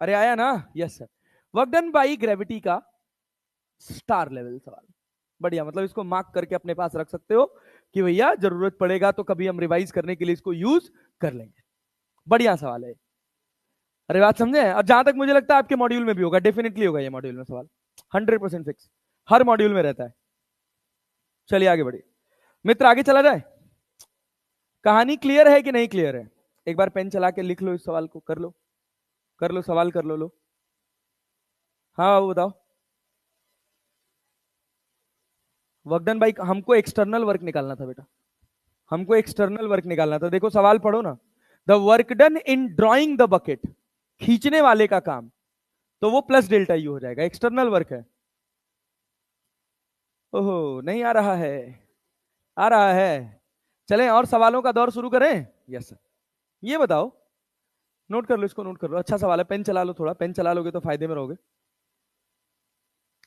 Speaker 1: अरे आया ना। Yes sir. Work done by gravity का स्टार लेवल सवाल। बढ़िया, मतलब इसको मार्क करके अपने पास रख सकते हो कि भैया जरूरत पड़ेगा तो कभी हम रिवाइज करने के लिए इसको यूज कर लेंगे। बढ़िया सवाल है। अरे बात समझे? और जहां तक मुझे लगता है आपके मॉड्यूल में भी होगा, डेफिनेटली होगा ये मॉड्यूल में सवाल। 100% फिक्स। हर मॉड्यूल में रहता है। चलिए आगे बढ़िए मित्र, आगे चला जाए। कहानी क्लियर है कि नहीं क्लियर है? एक बार पेन चला के लिख लो इस सवाल को, कर लो। कर लो सवाल, कर लो। हाँ वो बताओ। वर्क डन बाई, हमको एक्सटर्नल वर्क निकालना था बेटा। हमको एक्सटर्नल वर्क निकालना था। देखो सवाल पढ़ो ना। The work done in drawing the bucket, खींचने वाले का काम, तो वो प्लस डेल्टा यू हो जाएगा, एक्सटर्नल वर्क है। ओहो नहीं आ रहा है? आ रहा है। चलें और सवालों का दौर शुरू करें। Yes sir. ये बताओ, नोट कर लो, इसको नोट कर लो। अच्छा सवाल है, पेन चला लो, थोड़ा पेन चला लोगे तो फायदे में रहोगे।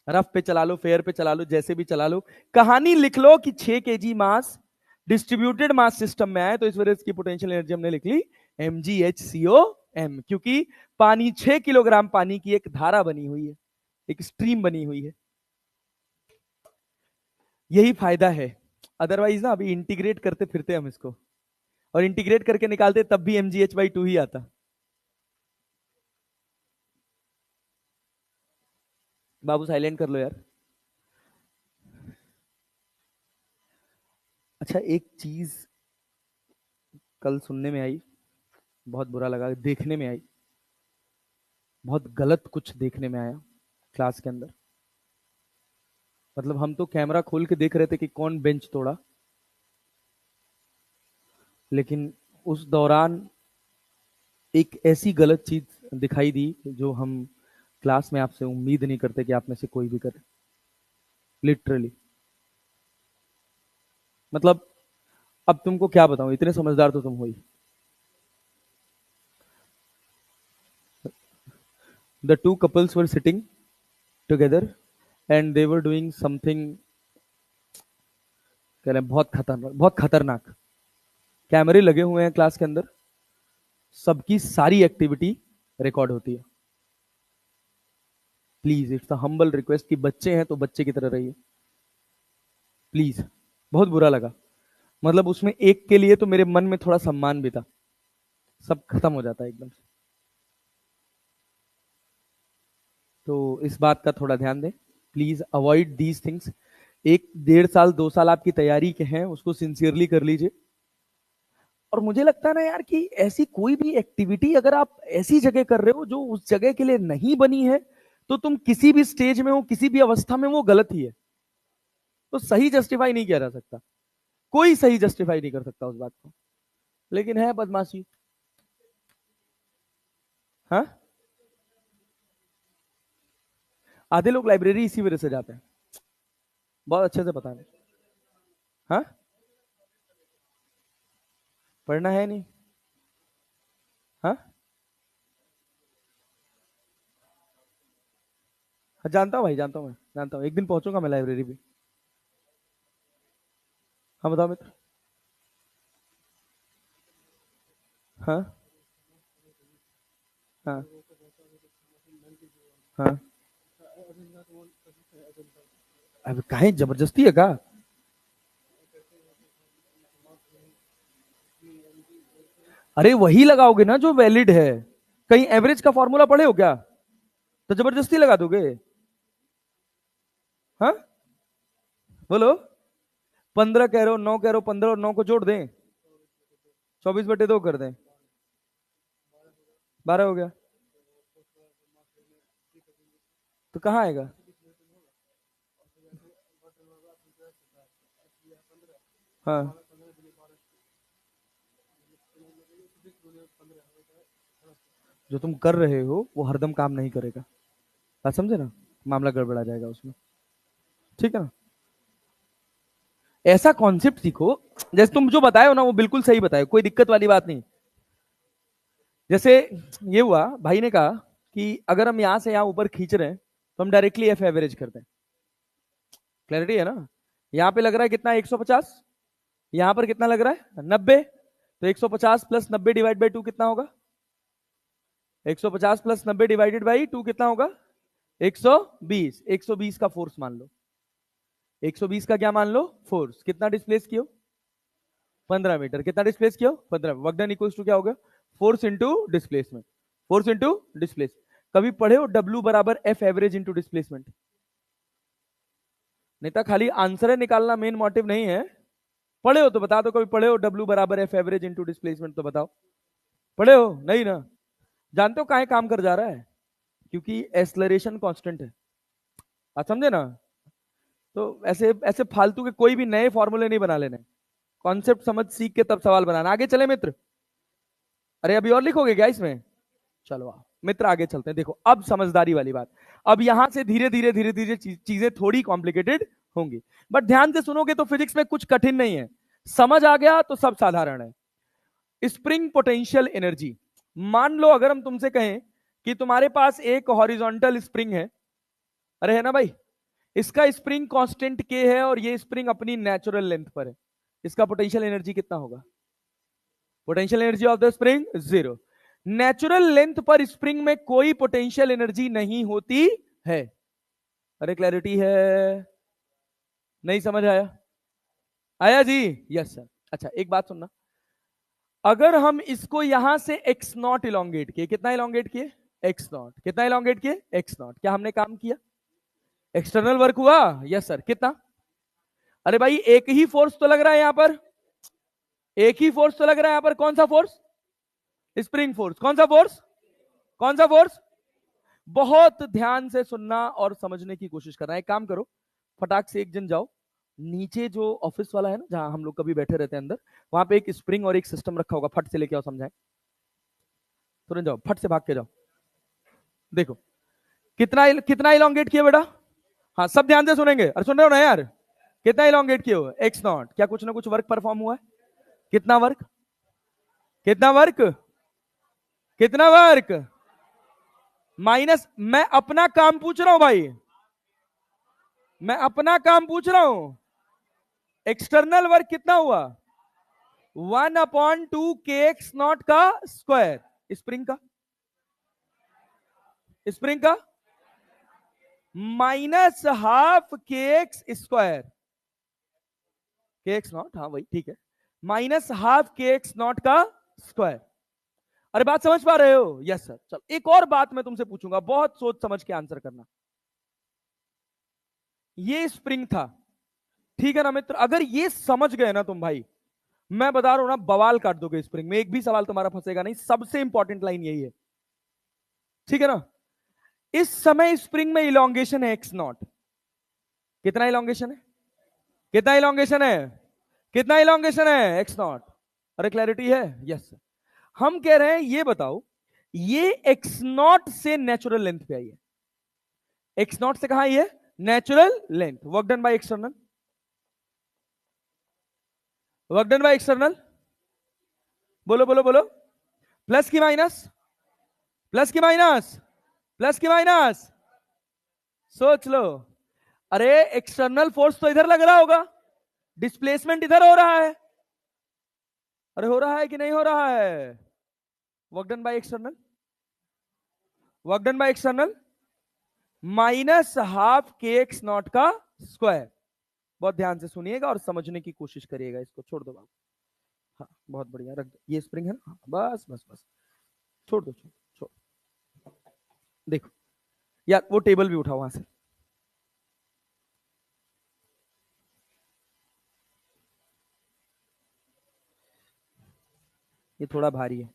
Speaker 1: रफ पे चला लो, फेयर पे चला लो, जैसे भी चला लो, कहानी लिख लो कि 6 kg मास डिस्ट्रीब्यूटेड मास सिस्टम में आए, तो इस वजह से इसकी पोटेंशियल एनर्जी हमने लिख ली MgHCOM, क्योंकि पानी 6 किलोग्राम पानी की एक धारा बनी हुई है, एक स्ट्रीम बनी हुई है। यही फायदा है, अदरवाइज ना अभी इंटीग्रेट करते फिरते हम इसको, और इंटीग्रेट करके निकालते तब भी MgH/2 ही आता। बाबू साइलेंट कर लो यार। अच्छा, एक चीज कल सुनने में आई, बहुत बुरा लगा, देखने में आई, बहुत गलत कुछ देखने में आया क्लास के अंदर। मतलब हम तो कैमरा खोल के देख रहे थे कि कौन बेंच तोड़ा, लेकिन उस दौरान एक ऐसी गलत चीज दिखाई दी जो हम क्लास में आपसे उम्मीद नहीं करते कि आप में से कोई भी करे। लिटरली, मतलब अब तुमको क्या बताऊं, इतने समझदार तो तुम हो ही। The two couples were sitting together and they were doing something, कह रहे हैं बहुत खतरनाक, बहुत खतरनाक। कैमरे लगे हुए हैं क्लास के अंदर, सबकी सारी एक्टिविटी रिकॉर्ड होती है। Please, it's a humble request कि बच्चे हैं तो बच्चे की तरह रहिए प्लीज। बहुत बुरा लगा, मतलब उसमें एक के लिए तो मेरे मन में थोड़ा सम्मान भी था, सब खत्म हो जाता है एकदम से। तो इस बात का थोड़ा ध्यान दें, प्लीज अवॉइड दीज थिंग्स। 1 1.5 साल 2 साल आपकी तैयारी के हैं, उसको सिंसियरली कर लीजिए। और मुझे लगता है ना यार कि ऐसी कोई भी एक्टिविटी अगर आप ऐसी जगह कर रहे हो जो उस जगह के लिए नहीं बनी है, तो तुम किसी भी स्टेज में हो, किसी भी अवस्था में, वो गलत ही है। तो सही जस्टिफाई नहीं किया जा सकता, कोई सही जस्टिफाई नहीं कर सकता उस बात को, लेकिन है बदमाशी। हाँ, आधे लोग लाइब्रेरी इसी वजह से जाते हैं, बहुत अच्छे से पता नहीं। हाँ, पढ़ना है नहीं। हाँ, हाँ, जानता हूँ भाई, जानता हूँ, मैं जानता हूँ, एक दिन पहुंचूंगा मैं लाइब्रेरी भी। हाँ, बताओ मित्र। हाँ, हाँ, हाँ, अब काहे जबरदस्ती है का? अरे वही लगाओगे ना जो वैलिड है, कहीं एवरेज का फॉर्मूला पढ़े हो क्या? तो जबरदस्ती लगा दोगे? हाँ, बोलो। 15 कह रहे हो, 9 कह रहे हो, 15 और 9 को जोड़ दें, 24/2 कर दें, 12 हो गया। तो कहाँ आएगा? हाँ, जो तुम कर रहे हो वो हरदम काम नहीं करेगा, बात समझे ना, मामला गड़बड़ा जाएगा उसमें, ठीक है ना? ऐसा कॉन्सेप्ट सीखो, जैसे तुम जो बताए हो ना वो बिल्कुल सही बताए, कोई दिक्कत वाली बात नहीं। जैसे ये हुआ, भाई ने कहा कि अगर हम यहां से यहां ऊपर खींच रहे हैं तो हम डायरेक्टली एफ एवरेज करते हैं। क्लैरिटी है ना? यहाँ पे लग रहा है कितना, 150, यहाँ पर कितना लग रहा है, 90। तो 150 प्लस 90 डिवाइड बाई 2 कितना होगा? 150 प्लस 90 डिवाइडेड बाई 2 कितना होगा? 120। 120 का फोर्स मान लो, 120 का क्या मान लो, फोर्स। कितना डिस्प्लेस किया? 15 मीटर। कितना डिस्प्लेस किया? 15। वर्क डन इक्वल्स टू क्या होगा? Force into displacement, force into displace. कभी पढ़े हो W बराबर F एवरेज इंटू डिस्प्लेसमेंट? नहीं तो खाली आंसर निकालना मेन मोटिव नहीं है। पढ़े हो तो बता दो, कभी पढ़े हो W बराबर F एवरेज इंटू डिस्प्लेसमेंट? तो बताओ, पढ़े हो? नहीं ना? जानते हो काहे काम कर जा रहा है? क्योंकि एक्सलरेशन कांस्टेंट है, आप समझे ना? तो ऐसे ऐसे फालतू के कोई भी नए फॉर्मूले नहीं बना लेने, कॉन्सेप्ट समझ सीख के तब सवाल बनाना। आगे चले मित्र? अरे अभी और लिखोगे क्या इसमें? चलो आओ मित्र, आगे चलते हैं। देखो अब समझदारी वाली बात, अब यहां से धीरे धीरे धीरे धीरे चीजें थोड़ी कॉम्प्लिकेटेड होंगी, बट ध्यान से सुनोगे तो फिजिक्स में कुछ कठिन नहीं है, समझ आ गया तो सब साधारण है। स्प्रिंग पोटेंशियल एनर्जी, मान लो अगर हम तुमसे कहें कि तुम्हारे पास एक हॉरिजॉन्टल स्प्रिंग है, अरे है ना भाई, इसका स्प्रिंग कांस्टेंट के है और ये स्प्रिंग अपनी नेचुरल लेंथ पर है, इसका पोटेंशियल एनर्जी कितना होगा? Potential energy of the spring 0। Natural length पर स्प्रिंग में कोई पोटेंशियल एनर्जी नहीं होती है। अरे क्लैरिटी है? नहीं समझ आया? आया जी? Yes sir. अच्छा एक बात सुनना, अगर हम इसको यहां से x नॉट इलोंगेट किए, कितना इलोंगेट किए? x not. कितना इलोंगेट किए? x not. क्या हमने काम किया? एक्सटर्नल वर्क हुआ? Yes sir. कितना? अरे भाई एक ही फोर्स तो लग रहा है यहां पर, एक ही फोर्स तो लग रहा है यहां पर। कौन सा फोर्स? Spring force. कौन सा फोर्स? कौन सा फोर्स? बहुत ध्यान से सुनना और समझने की कोशिश करना। एक काम करो, फटाक से एक जन जाओ नीचे, जो ऑफिस वाला है ना जहां हम लोग कभी बैठे रहते हैं अंदर, वहां पे एक स्प्रिंग और एक सिस्टम रखा होगा, फट से लेके आओ, समझाए। तुरंत जाओ, फट से भाग के जाओ। देखो कितना कितना इलोंगेट किया बेटा? हाँ सब ध्यान से सुनेंगे। अरे सुन रहे हो ना यार? कितना इलोंगेट किया हो? X not. क्या कुछ ना कुछ वर्क परफॉर्म हुआ है? कितना वर्क? कितना वर्क? कितना वर्क? माइनस। मैं अपना काम पूछ रहा हूं भाई, मैं अपना काम पूछ रहा हूं। एक्सटर्नल वर्क कितना हुआ? 1/2 के एक्स नॉट का स्क्वायर। स्प्रिंग का? स्प्रिंग का -12 के एक्स स्क्वायर। के एक्स नॉट, हाँ वही ठीक है, -12 के एक्स नॉट का स्क्वायर। अरे बात समझ पा रहे हो? Yes sir. चल एक और बात मैं तुमसे पूछूंगा, बहुत सोच समझ के आंसर करना। ये स्प्रिंग था, ठीक है ना मित्र? अगर ये समझ गए ना तुम भाई, मैं बता रहा हूं ना, बवाल काट दोगे स्प्रिंग में, एक भी सवाल तुम्हारा फंसेगा नहीं। सबसे इंपॉर्टेंट लाइन यही है, ठीक है ना? इस समय स्प्रिंग में इलोंगेशन है एक्स नॉट। कितना इलोंगेशन है? कितना इलोंगेशन है? कितना इलोंगेशन है? X not. अरे क्लैरिटी है? Yes sir. हम कह रहे हैं ये बताओ, ये एक्स नॉट से नेचुरल लेंथ पे आई है। एक्स नॉट से कहां आई है? Natural length. Work done by external, work done by external. बोलो बोलो बोलो। प्लस की माइनस? प्लस की माइनस? प्लस की माइनस? सोच लो। अरे एक्सटर्नल फोर्स तो इधर लग रहा होगा, डिस्प्लेसमेंट इधर हो रहा है। अरे हो रहा है कि नहीं हो रहा है? Work done by external, work done by external, -12 के एक्स नॉट का स्क्वायर। बहुत ध्यान से सुनिएगा और समझने की कोशिश करिएगा। इसको छोड़ दो बाबू। हाँ बहुत बढ़िया, रख दो। ये स्प्रिंग है ना? हाँ, बस बस बस, छोड़ दो, छोड़ छोड़। देखो यार, वो टेबल भी उठाओ वहां से। ये थोड़ा भारी है।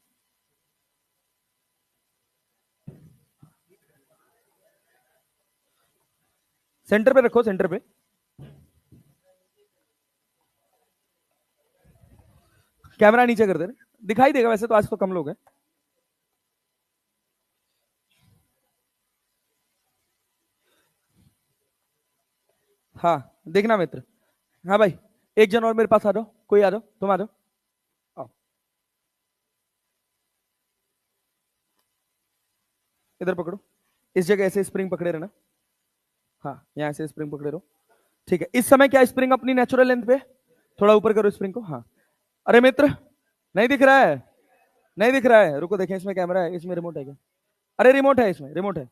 Speaker 1: सेंटर पे रखो, सेंटर पे। कैमरा नीचे कर दे रहे, दिखाई देगा वैसे तो, आज तो कम लोग हैं। हाँ देखना मित्र। हाँ भाई, एक जन और मेरे पास आ जाओ, कोई आ जाओ, तुम आ जाओ, आओ इधर पकड़ो। इस जगह ऐसे स्प्रिंग पकड़े रहना। हाँ यहाँ से स्प्रिंग पकड़े रहो, ठीक है। इस समय क्या स्प्रिंग अपनी नेचुरल लेंथ पे? थोड़ा ऊपर करो स्प्रिंग को। हाँ। अरे मित्र, नहीं दिख रहा है? नहीं दिख रहा है? रुको देखें, इसमें कैमरा है, इसमें रिमोट है क्या? अरे रिमोट है, इसमें रिमोट है,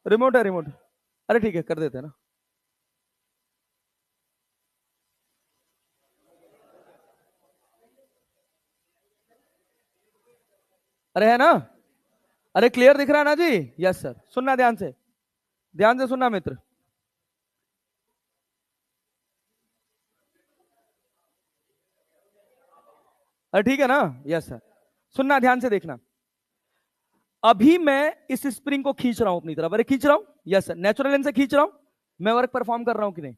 Speaker 1: रिमोट है, रिमोट। अरे ठीक है, कर देते हैं ना। अरे है ना? अरे क्लियर दिख रहा है ना जी? Yes sir. सुनना ध्यान से, ध्यान से सुनना मित्र। अरे ठीक है ना? Yes sir. सुनना ध्यान से, देखना। अभी मैं इस स्प्रिंग को खींच रहा हूं अपनी तरफ। अरे खींच रहा हूं, यस सर, नेचुरल लेंथ से खींच रहा हूं। मैं वर्क परफॉर्म कर रहा हूं कि नहीं?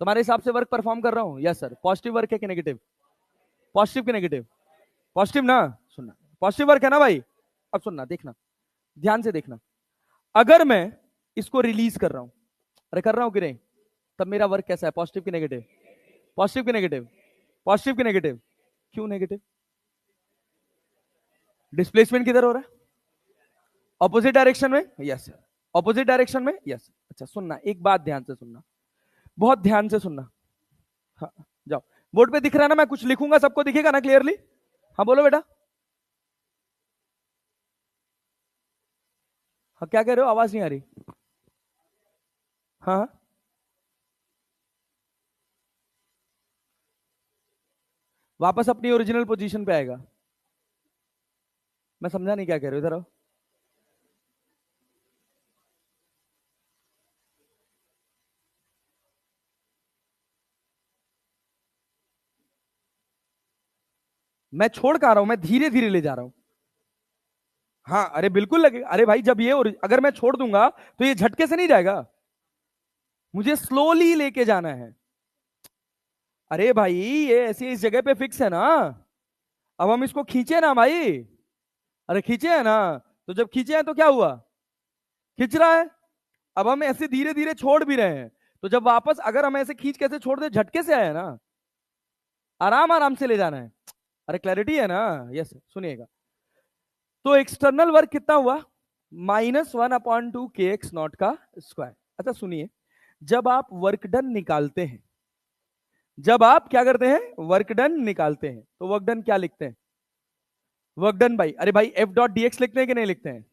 Speaker 1: तुम्हारे हिसाब से वर्क परफॉर्म कर रहा हूं? Yes sir. पॉजिटिव वर्क है कि नेगेटिव? पॉजिटिव कि नेगेटिव? पॉजिटिव ना? सुनना, पॉजिटिव वर्क है ना भाई? अब सुनना, देखना, ध्यान से देखना। अगर मैं इसको रिलीज कर रहा हूं, अरे कर रहा हूं कि नहीं, तब मेरा वर्क कैसा है? पॉजिटिव कि नेगेटिव? पॉजिटिव कि नेगेटिव? पॉजिटिव कि नेगेटिव? क्यों नेगेटिव? डिस्प्लेसमेंट किधर हो रहा है? ऑपोजिट डायरेक्शन में? Yes sir. ऑपोजिट डायरेक्शन में? यस। अच्छा सुनना, एक बात ध्यान से सुनना, बहुत ध्यान से सुनना। हाँ जाओ, बोर्ड पे दिख रहा है ना, मैं कुछ लिखूंगा सबको दिखेगा ना क्लियरली? हाँ बोलो बेटा। हाँ क्या कह रहे हो, आवाज नहीं आ रही। हाँ वापस अपनी ओरिजिनल पोजीशन पे आएगा। मैं समझा नहीं क्या कह रहे हो, इधर आओ। मैं छोड़ कहाँ रहा हूं, मैं धीरे धीरे ले जा रहा हूं। हाँ अरे बिल्कुल लगे, अरे भाई जब ये अगर मैं छोड़ दूंगा तो ये झटके से नहीं जाएगा, मुझे स्लोली लेके जाना है। अरे भाई ये ऐसी इस जगह पे फिक्स है ना, अब हम इसको खींचे ना भाई। अरे खींचे है ना, तो जब खींचे हैं तो क्या हुआ, खींच रहा है। अब हम ऐसे धीरे धीरे छोड़ भी रहे हैं, तो जब वापस अगर हम ऐसे खींच कैसे छोड़ दे, झटके से आया ना, आराम आराम से ले जाना है। अरे क्लैरिटी है ना? यस सुनिएगा, तो एक्सटर्नल वर्क कितना हुआ, -1/2 kx नॉट का स्क्वायर। अच्छा सुनिए, जब आप वर्क डन निकालते हैं, जब आप क्या करते हैं, वर्क डन निकालते हैं, तो वर्क डन क्या लिखते हैं, वर्क डन बाई, अरे भाई एफ डॉट डी एक्स लिखते हैं कि नहीं लिखते हैं,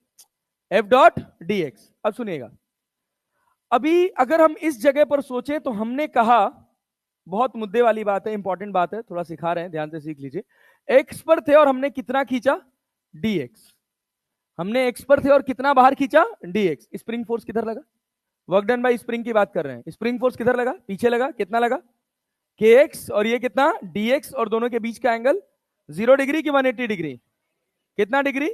Speaker 1: एफ डॉट डी एक्स। अब सुनिएगा, अभी अगर हम इस जगह पर सोचें तो हमने कहा, बहुत मुद्दे वाली बात है, इंपॉर्टेंट बात है, थोड़ा सिखा रहे हैं, ध्यान से सीख लीजिए। एक्स पर थे और हमने कितना खींचा, dx। हमने एक्स पर थे और कितना बाहर खींचा, dx। स्प्रिंग फोर्स किधर लगा, वर्क डन बाय स्प्रिंग की बात कर रहे हैं, स्प्रिंग फोर्स किधर लगा, पीछे लगा, कितना लगा, kx, और ये कितना dx, और दोनों के बीच का एंगल 0 डिग्री की 180 डिग्री, कितना डिग्री,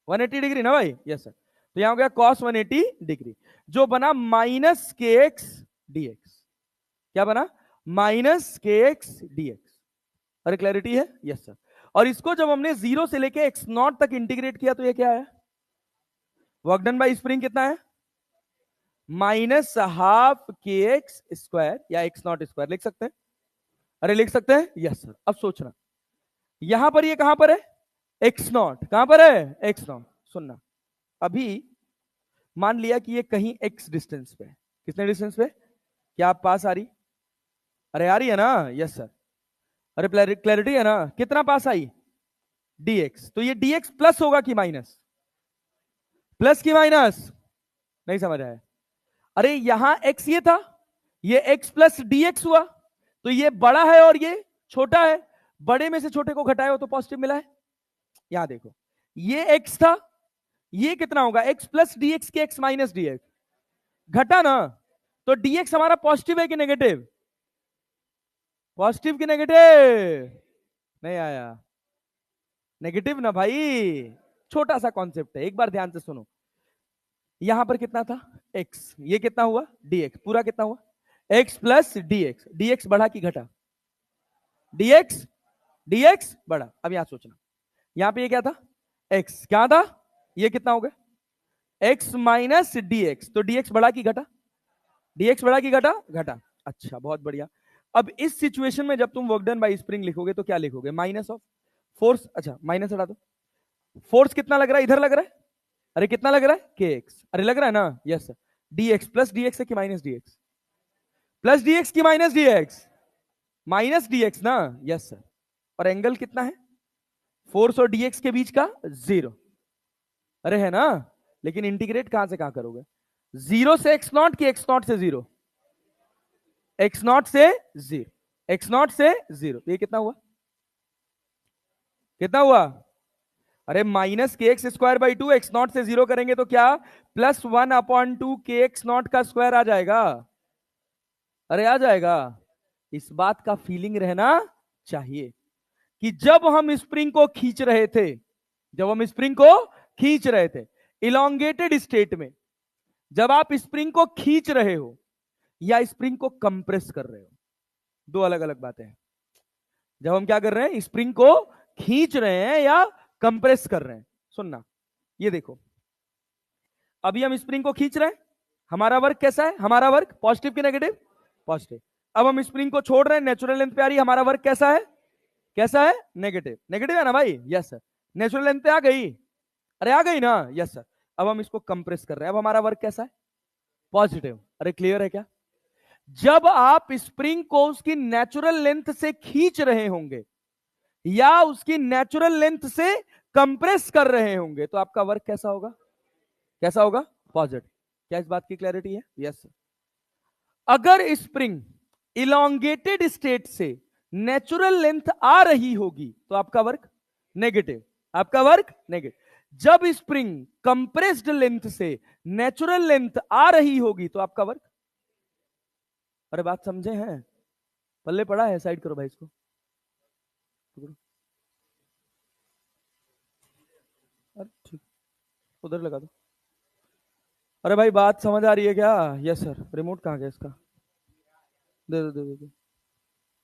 Speaker 1: 180 डिग्री ना भाई, यस सर। तो यहां हो गया cos 180 डिग्री, जो बना -kx dx। क्या बना, -kx dx। अरे क्लैरिटी है, यस सर। और इसको जब हमने 0 से लेके x0 तक इंटीग्रेट किया तो ये क्या है, वर्क डन बाय स्प्रिंग कितना है, -12 kx स्क्वायर या x0 स्क्वायर लिख सकते हैं। अरे लिख सकते हैं, यस सर। अब सोचना, यहां पर ये कहां पर है, x0, कहां पर है, x0। सुनना, अभी मान लिया कि ये कहीं x डिस्टेंस पे, कितने डिस्टेंस पे, क्या आप पास आ रही, अरे आ रही है ना, यस सर। अरे क्लैरिटी है ना, कितना पास आई, dx। तो ये dx प्लस होगा कि माइनस, प्लस की माइनस, नहीं समझ आया। अरे यहां x ये था, ये x प्लस dx हुआ, तो ये बड़ा है और ये छोटा है, बड़े में से छोटे को घटाए हो तो पॉजिटिव मिला है। यहां देखो, ये x था, ये कितना होगा, x प्लस dx के x माइनस dx, घटा ना, तो dx हमारा पॉजिटिव है कि नेगेटिव, पॉजिटिव कि नेगेटिव, नहीं आया, नेगेटिव ना भाई। छोटा सा कॉन्सेप्ट है, एक बार ध्यान से सुनो। यहां पर कितना था, x, ये कितना हुआ, dx, पूरा कितना हुआ, x प्लस dx, dx बढ़ा कि घटा, dx, dx बढ़ा। अब यहां सोचना, यहां पे ये क्या था, x, क्या था, ये कितना हो गया, x माइनस dx, तो dx बढ़ा कि घटा, dx बढ़ा कि घटा, घटा। अच्छा बहुत बढ़िया। अब इस सिचुएशन में जब तुम वर्क डन बाय स्प्रिंग लिखोगे तो क्या लिखोगे, माइनस ऑफ फोर्स, अच्छा माइनस हटा दो, फोर्स कितना लग रहा है, इधर लग रहा है, अरे कितना लग रहा है, kx, अरे लग रहा है ना, yes sir. dx plus dx है कि माइनस dx, प्लस dx की माइनस dx, माइनस dx ना, यस सर। और एंगल कितना है, फोर्स और dx के बीच का 0, अरे है ना, लेकिन इंटीग्रेट कहां से कहां करोगे, 0 से x0 की x0 से 0, x0 से 0, x0 से 0, तो ये कितना हुआ, कितना हुआ, अरे -kx²/2, x0 से 0 करेंगे तो क्या, +1/2 kx0 का स्क्वायर आ जाएगा, अरे आ जाएगा। इस बात का फीलिंग रहना चाहिए कि जब हम स्प्रिंग को खींच रहे थे, जब हम स्प्रिंग को खींच रहे थे इलोंगेटेड स्टेट में, जब आप स्प्रिंग को खींच रहे हो या स्प्रिंग को कंप्रेस कर रहे हो, दो अलग अलग बातें हैं। जब हम क्या कर रहे हैं, स्प्रिंग को खींच रहे हैं या कंप्रेस कर रहे हैं, सुनना, ये देखो, अभी हम स्प्रिंग को खींच रहे हैं, हमारा वर्क कैसा है, हमारा वर्क पॉजिटिव की नेगेटिव, पॉजिटिव। अब हम स्प्रिंग को छोड़ रहे हैं, नेचुरल लेंथ पे आ रही है, हमारा वर्क कैसा है, कैसा है, नेगेटिव, नेगेटिव है ना भाई, यस सर। नेचुरल लेंथ पे आ गई, अरे आ गई ना, यस सर। अब हम इसको कंप्रेस कर रहे हैं, अब हमारा वर्क कैसा है? पॉजिटिव। अरे क्लियर है क्या? जब आप स्प्रिंग को उसकी नेचुरल लेंथ से खींच रहे होंगे या उसकी नेचुरल लेंथ से कंप्रेस कर रहे होंगे तो आपका वर्क कैसा होगा? कैसा होगा? पॉजिटिव। क्या इस बात की क्लैरिटी है? यस। अगर स्प्रिंग इलोंगेटेड स्टेट से नेचुरल लेंथ आ रही होगी तो आपका वर्क नेगेटिव। आपका वर्क नेगेटिव। जब स्प्रिंग कंप्रेस्ड लेंथ से नेचुरल लेंथ आ रही होगी तो आपका वर्क, अरे बात समझे हैं? पल्ले पड़ा है? साइड करो भाई इसको, अरे ठीक, उधर लगा दो। अरे भाई बात समझ आ रही है क्या? Yes sir. रिमोट कहाँ गया इसका? दे दो दे दो दे,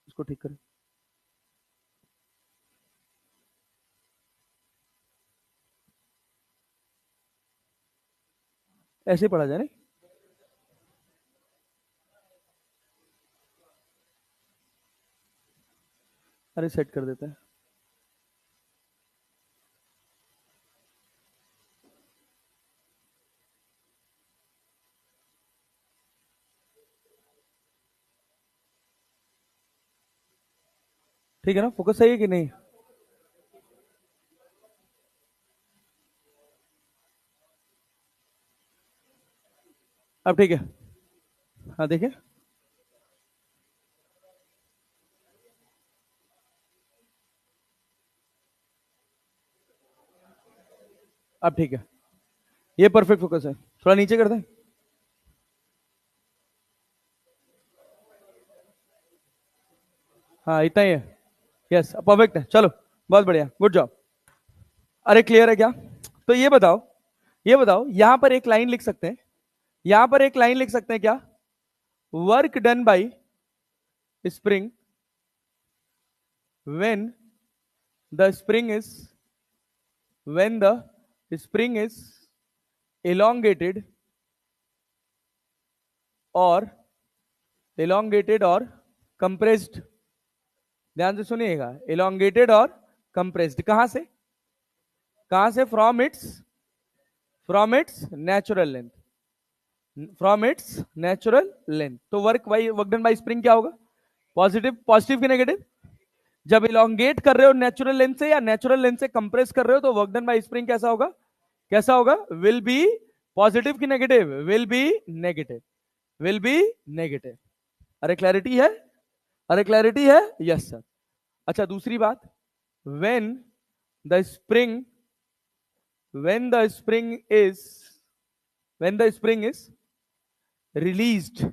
Speaker 1: इसको ठीक करें। ऐसे ही पढ़ा जाए नहीं? अरे सेट कर देते हैं। ठीक है ना? फोकस सही है कि नहीं? अब ठीक है? हाँ देखिए, अब ठीक है, ये परफेक्ट फोकस है। थोड़ा नीचे कर दें? हाँ इतना ही है। यस परफेक्ट है, चलो बहुत बढ़िया, गुड जॉब। अरे क्लियर है क्या? तो ये बताओ, ये बताओ, यहां पर एक लाइन लिख सकते हैं, यहां पर एक लाइन लिख सकते हैं क्या? Work done by spring when the spring is, when the spring is elongated or compressed। ध्यान से सुनिएगा, elongated और compressed कहां से? कहां से? from its natural length, from its natural length। तो वर्क डन बाय स्प्रिंग क्या होगा? पॉजिटिव। पॉजिटिव की नेगेटिव? जब इलोंगेट कर रहे हो नेचुरल लेंथ से या नेचुरल लेंथ से कंप्रेस कर रहे हो तो वर्क डन बाय स्प्रिंग कैसा होगा? कैसा होगा? विल बी पॉजिटिव की negative? Will be negative. Will be negative. अरे क्लैरिटी है? अरे क्लैरिटी है? Yes sir. अच्छा दूसरी बात, when the spring, when the spring is, when the spring is released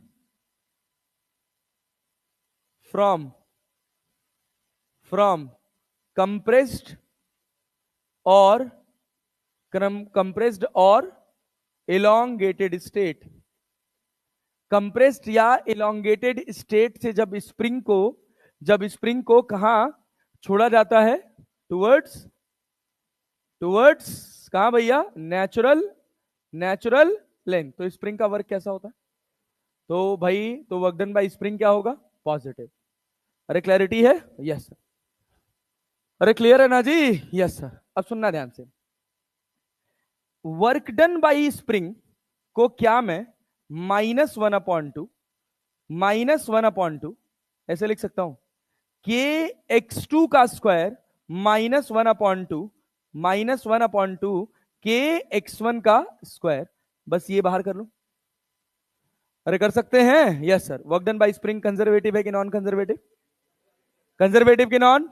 Speaker 1: from compressed और compressed और elongated state, कंप्रेस्ड या elongated स्टेट से जब स्प्रिंग को कहां छोड़ा जाता है? टुवर्ड्स, कहां भैया? Natural length. तो स्प्रिंग का वर्क कैसा होता है? तो भाई तो वर्क डन बाय स्प्रिंग क्या होगा? पॉजिटिव। अरे क्लैरिटी है? Yes sir. अरे क्लियर है ना जी? Yes sir. अब सुनना ध्यान से, वर्क डन बाई स्प्रिंग को क्या मैं -1/2 ऐसे लिख सकता हूं, के x2 का स्क्वायर -1/2 के x1 का स्क्वायर। बस ये बाहर कर लो। अरे कर सकते हैं? Yes sir. Work done by spring conservative है कि नॉन कंजर्वेटिव? कंजर्वेटिव कि non?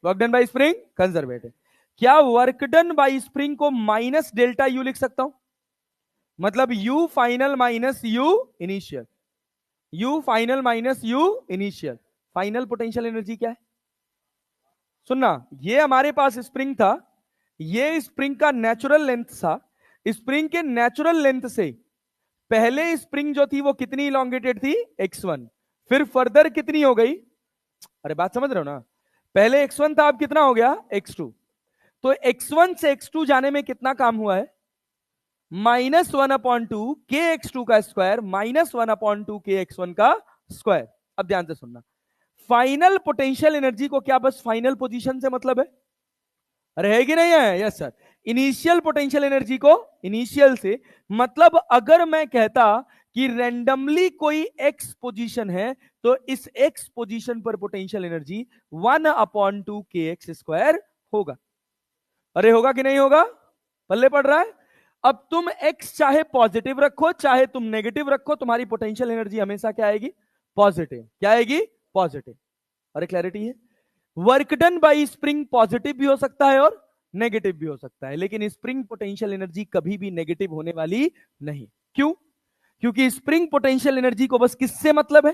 Speaker 1: Work done by spring conservative. क्या वर्क डन बाई स्प्रिंग को माइनस डेल्टा यू लिख सकता हूं? मतलब you final minus you initial, you final minus you initial. Final potential energy क्या है? सुनना, ये हमारे पास स्प्रिंग था, ये स्प्रिंग का नेचुरल लेंथ था। स्प्रिंग के नेचुरल लेंथ से पहले स्प्रिंग जो थी वो कितनी इलोंगेटेड थी? x1। फिर फर्दर कितनी हो गई? अरे बात समझ रहे हो ना? पहले x1 था, अब कितना हो गया? x2। तो x1 से x2 जाने में कितना काम हुआ है? -1/2 के x2 का स्क्वायर -1/2 के x1 का स्क्वायर। अब ध्यान से सुनना, फाइनल पोटेंशियल एनर्जी को क्या बस फाइनल पोजीशन से मतलब है? अरे है कि नहीं है? Yes sir. Initial potential energy को इनिशियल से, मतलब अगर मैं कहता कि रैंडमली कोई एक्स पोजीशन है तो इस एक्स पोजीशन पर पोटेंशियल एनर्जी 1/2 kx² होगा। अरे होगा कि नहीं होगा? पल्ले पड़ रहा है? अब तुम एक्स चाहे पॉजिटिव रखो चाहे तुम नेगेटिव रखो, तुम्हारी पोटेंशियल एनर्जी हमेशा क्या आएगी? पॉजिटिव। क्या आएगी? पॉजिटिव। अरे क्लैरिटी है? Work done by spring positive भी हो सकता है और नेगेटिव भी हो सकता है, लेकिन स्प्रिंग पोटेंशियल एनर्जी कभी भी नेगेटिव होने वाली नहीं। क्यों? क्योंकि स्प्रिंग पोटेंशियल एनर्जी को बस किससे मतलब है?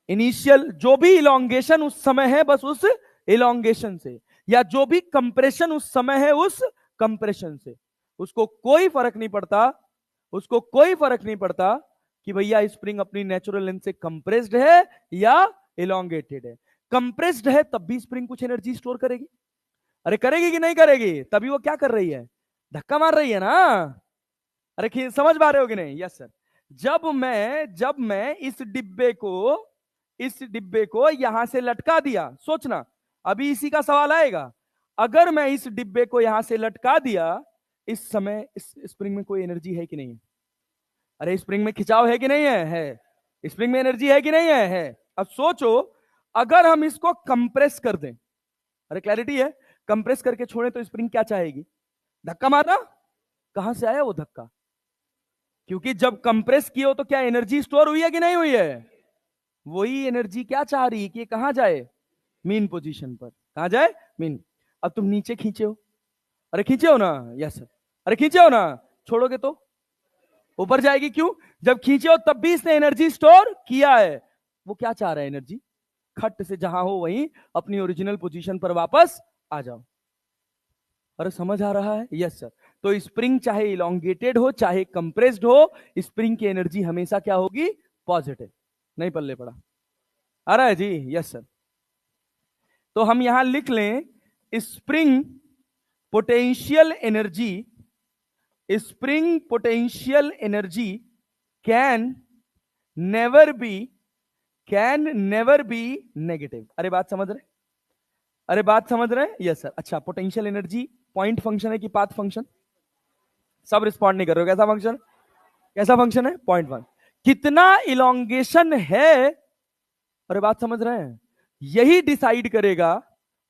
Speaker 1: इनिशियल जो भी इलोंगेशन उस समय है बस उस इलोंगेशन से, या जो भी कंप्रेशन उस समय है उस कंप्रेशन से। उसको कोई फर्क नहीं पड़ता, उसको कोई फर्क नहीं पड़ता कि भैया स्प्रिंग अपनी नेचुरल लेंथ से कंप्रेस्ड है या इलोंगेटेड है। कंप्रेस्ड है तब भी स्प्रिंग कुछ एनर्जी स्टोर करेगी। अरे करेगी कि नहीं करेगी? तभी वो क्या कर रही है? धक्का मार रही है ना। अरे समझ पा रहे हो कि नहीं? Yes sir. जब मैं इस डिब्बे को यहां से लटका दिया, सोचना अभी इसी का सवाल आएगा। अगर मैं इस डिब्बे को यहां से लटका दिया, इस समय इस स्प्रिंग में कोई एनर्जी है कि नहीं है? अरे स्प्रिंग में खिंचाव है कि नहीं है? है। स्प्रिंग में एनर्जी है कि नहीं है? है। अब सोचो, अगर हम इसको कंप्रेस कर दें, अरे क्लैरिटी है, कंप्रेस करके छोड़े तो स्प्रिंग क्या चाहेगी? धक्का मारना। कहां से आया वो धक्का? क्योंकि जब कंप्रेस किए हो तो क्या एनर्जी स्टोर हुई है कि नहीं हुई है? वही एनर्जी क्या चाह रही है कि ये कहां जाए? मीन पोजीशन पर। कहां जाए? मीन। अब तुम नीचे खींचे हो, अरे खींचे हो ना? Yes sir. अरे खींचे हो ना? छोड़ोगे तो ऊपर जाएगी। क्यों? जब खींचे हो तब भी इसने एनर्जी स्टोर किया है। वो क्या चाह रहा है? एनर्जी खट से जहां हो वहीं अपनी ओरिजिनल पोजीशन पर वापस आ जाओ। अरे समझ आ रहा है? Yes sir. तो स्प्रिंग चाहे इलोंगेटेड हो चाहे कंप्रेस्ड हो, स्प्रिंग की एनर्जी हमेशा क्या होगी? पॉजिटिव। नहीं पल्ले पड़ा? आ रहा है जी? Yes sir. तो हम यहां लिख लें, spring potential energy, spring potential energy can never be can never be negative. अरे बात समझ रहे? अरे बात समझ रहे हैं? Yes sir. अच्छा, पोटेंशियल एनर्जी पॉइंट फंक्शन है कि पाथ फंक्शन? सब रिस्पॉन्ड नहीं कर रहे हो। कैसा फंक्शन? कैसा फंक्शन है? Point one. कितना इलोंगेशन है, अरे बात समझ रहे हैं, यही डिसाइड करेगा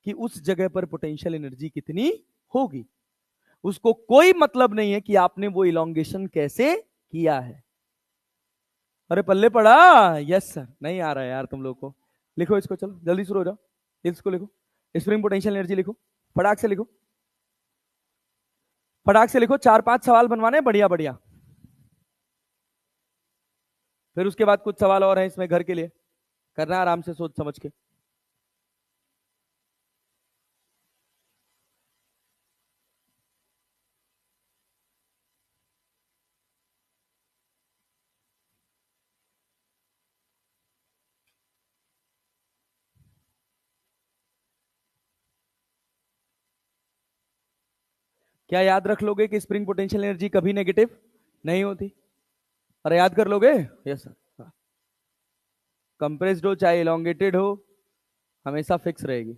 Speaker 1: कि उस जगह पर पोटेंशियल एनर्जी कितनी होगी। उसको कोई मतलब नहीं है कि आपने वो इलोंगेशन कैसे किया है। अरे पल्ले पड़ा? Yes sir. नहीं आ रहा है यार तुम लोग को। लिखो इसको, चलो जल्दी शुरू हो जाओ। इसको लिखो, स्प्रिंग पोटेंशियल एनर्जी लिखो, फटाक से लिखो, फटाक से लिखो। 4-5 सवाल बनवाने बढ़िया बढ़िया। फिर उसके बाद कुछ सवाल और हैं इसमें घर के लिए, करना आराम से सोच समझ के। क्या याद रख लोगे कि स्प्रिंग पोटेंशियल एनर्जी कभी नेगेटिव नहीं होती? अरे याद कर लोगे? Yes sir. कंप्रेस्ड हो चाहे इलोंगेटेड हो, हमेशा फिक्स रहेगी।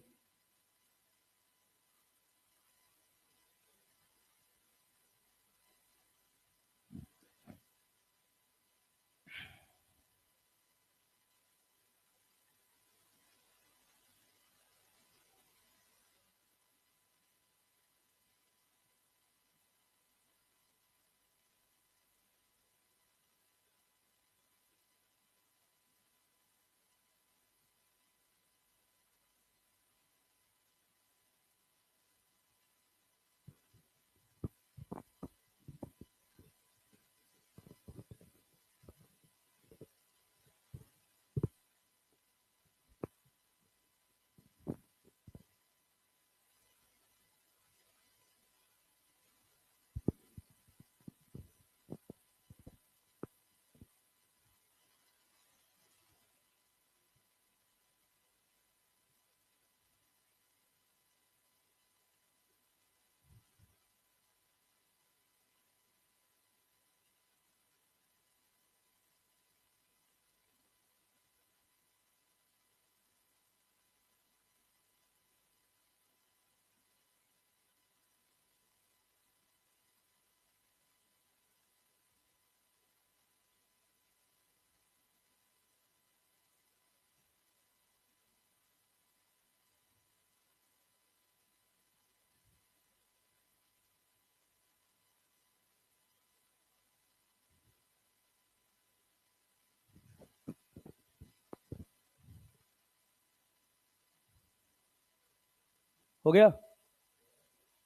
Speaker 1: हो गया?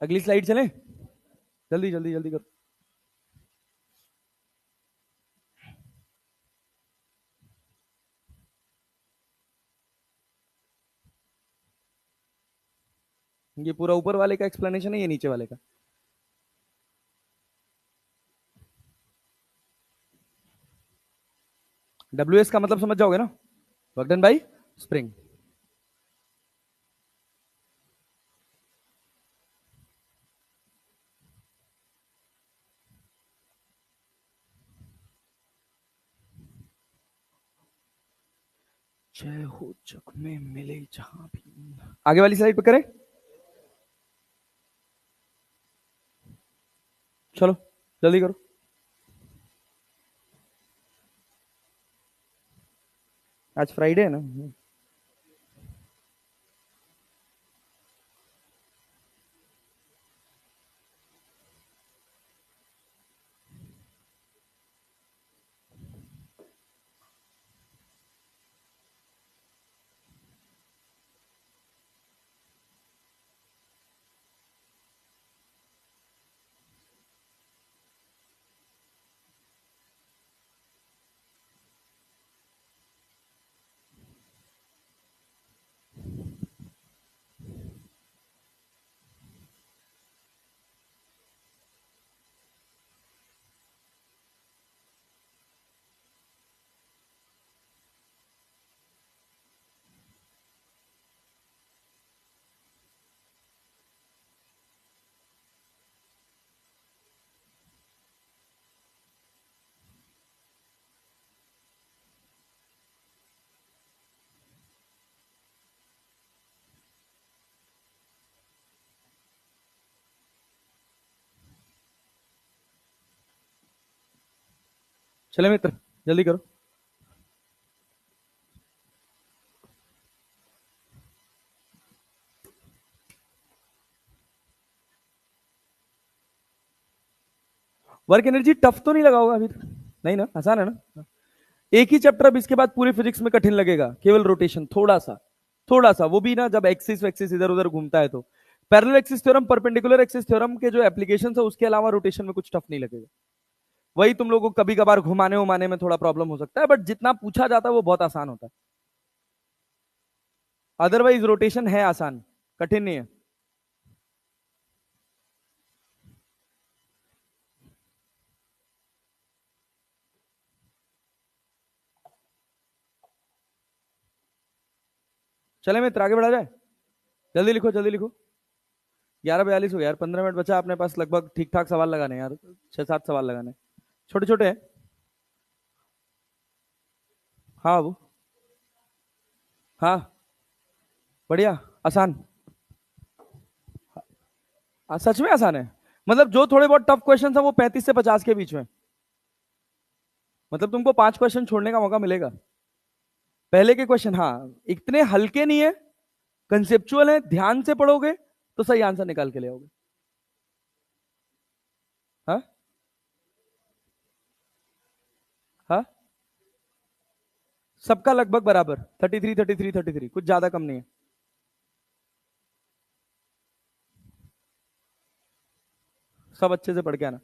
Speaker 1: अगली स्लाइड चलें, जल्दी जल्दी जल्दी करो। ये पूरा ऊपर वाले का एक्सप्लेनेशन है, ये नीचे वाले का। WS का मतलब समझ जाओगे ना, वर्क डन बाय स्प्रिंग। जय हो जग में मिले जहां भी। आगे वाली स्लाइड पे करें, चलो जल्दी करो। आज फ्राइडे है ना। चले मित्र, जल्दी करो। वर्क एनर्जी टफ तो नहीं लगा होगा अभी तक? नहीं ना, आसान है ना। एक ही चैप्टर, अब इसके बाद पूरे फिजिक्स में कठिन लगेगा, केवल रोटेशन थोड़ा सा, थोड़ा सा, वो भी ना जब एक्सिस वैक्सिस इधर उधर घूमता है तो। Parallel axis theorem, perpendicular axis theorem के जो एप्लीकेशन है उसके अलावा रोटेशन में कुछ टफ नहीं लगेगा। वही तुम लोगों को कभी कभार घुमाने उमाने में थोड़ा प्रॉब्लम हो सकता है, बट जितना पूछा जाता है वो बहुत आसान होता है। अदरवाइज रोटेशन है आसान, कठिन नहीं है। चले मित्र, आगे बढ़ा जाए। जल्दी लिखो जल्दी लिखो। 11:42 हो गया यार, 15 मिनट बचा अपने पास लगभग, ठीक ठाक सवाल लगाने यार, 6-7 सवाल लगाने, छोटे छोटे हैं। हाँ वो, हाँ बढ़िया, आसान। सच में आसान है। मतलब जो थोड़े बहुत टफ क्वेश्चन है वो 35 से 50 के बीच में। मतलब तुमको 5 क्वेश्चन छोड़ने का मौका मिलेगा। पहले के क्वेश्चन हाँ इतने हल्के नहीं है, कंसेप्चुअल है, ध्यान से पढ़ोगे तो सही आंसर निकाल के ले आओगे। हाँ हाँ, सबका लगभग बराबर, 33 33 33, कुछ ज्यादा कम नहीं है। सब अच्छे से पढ़ के आना।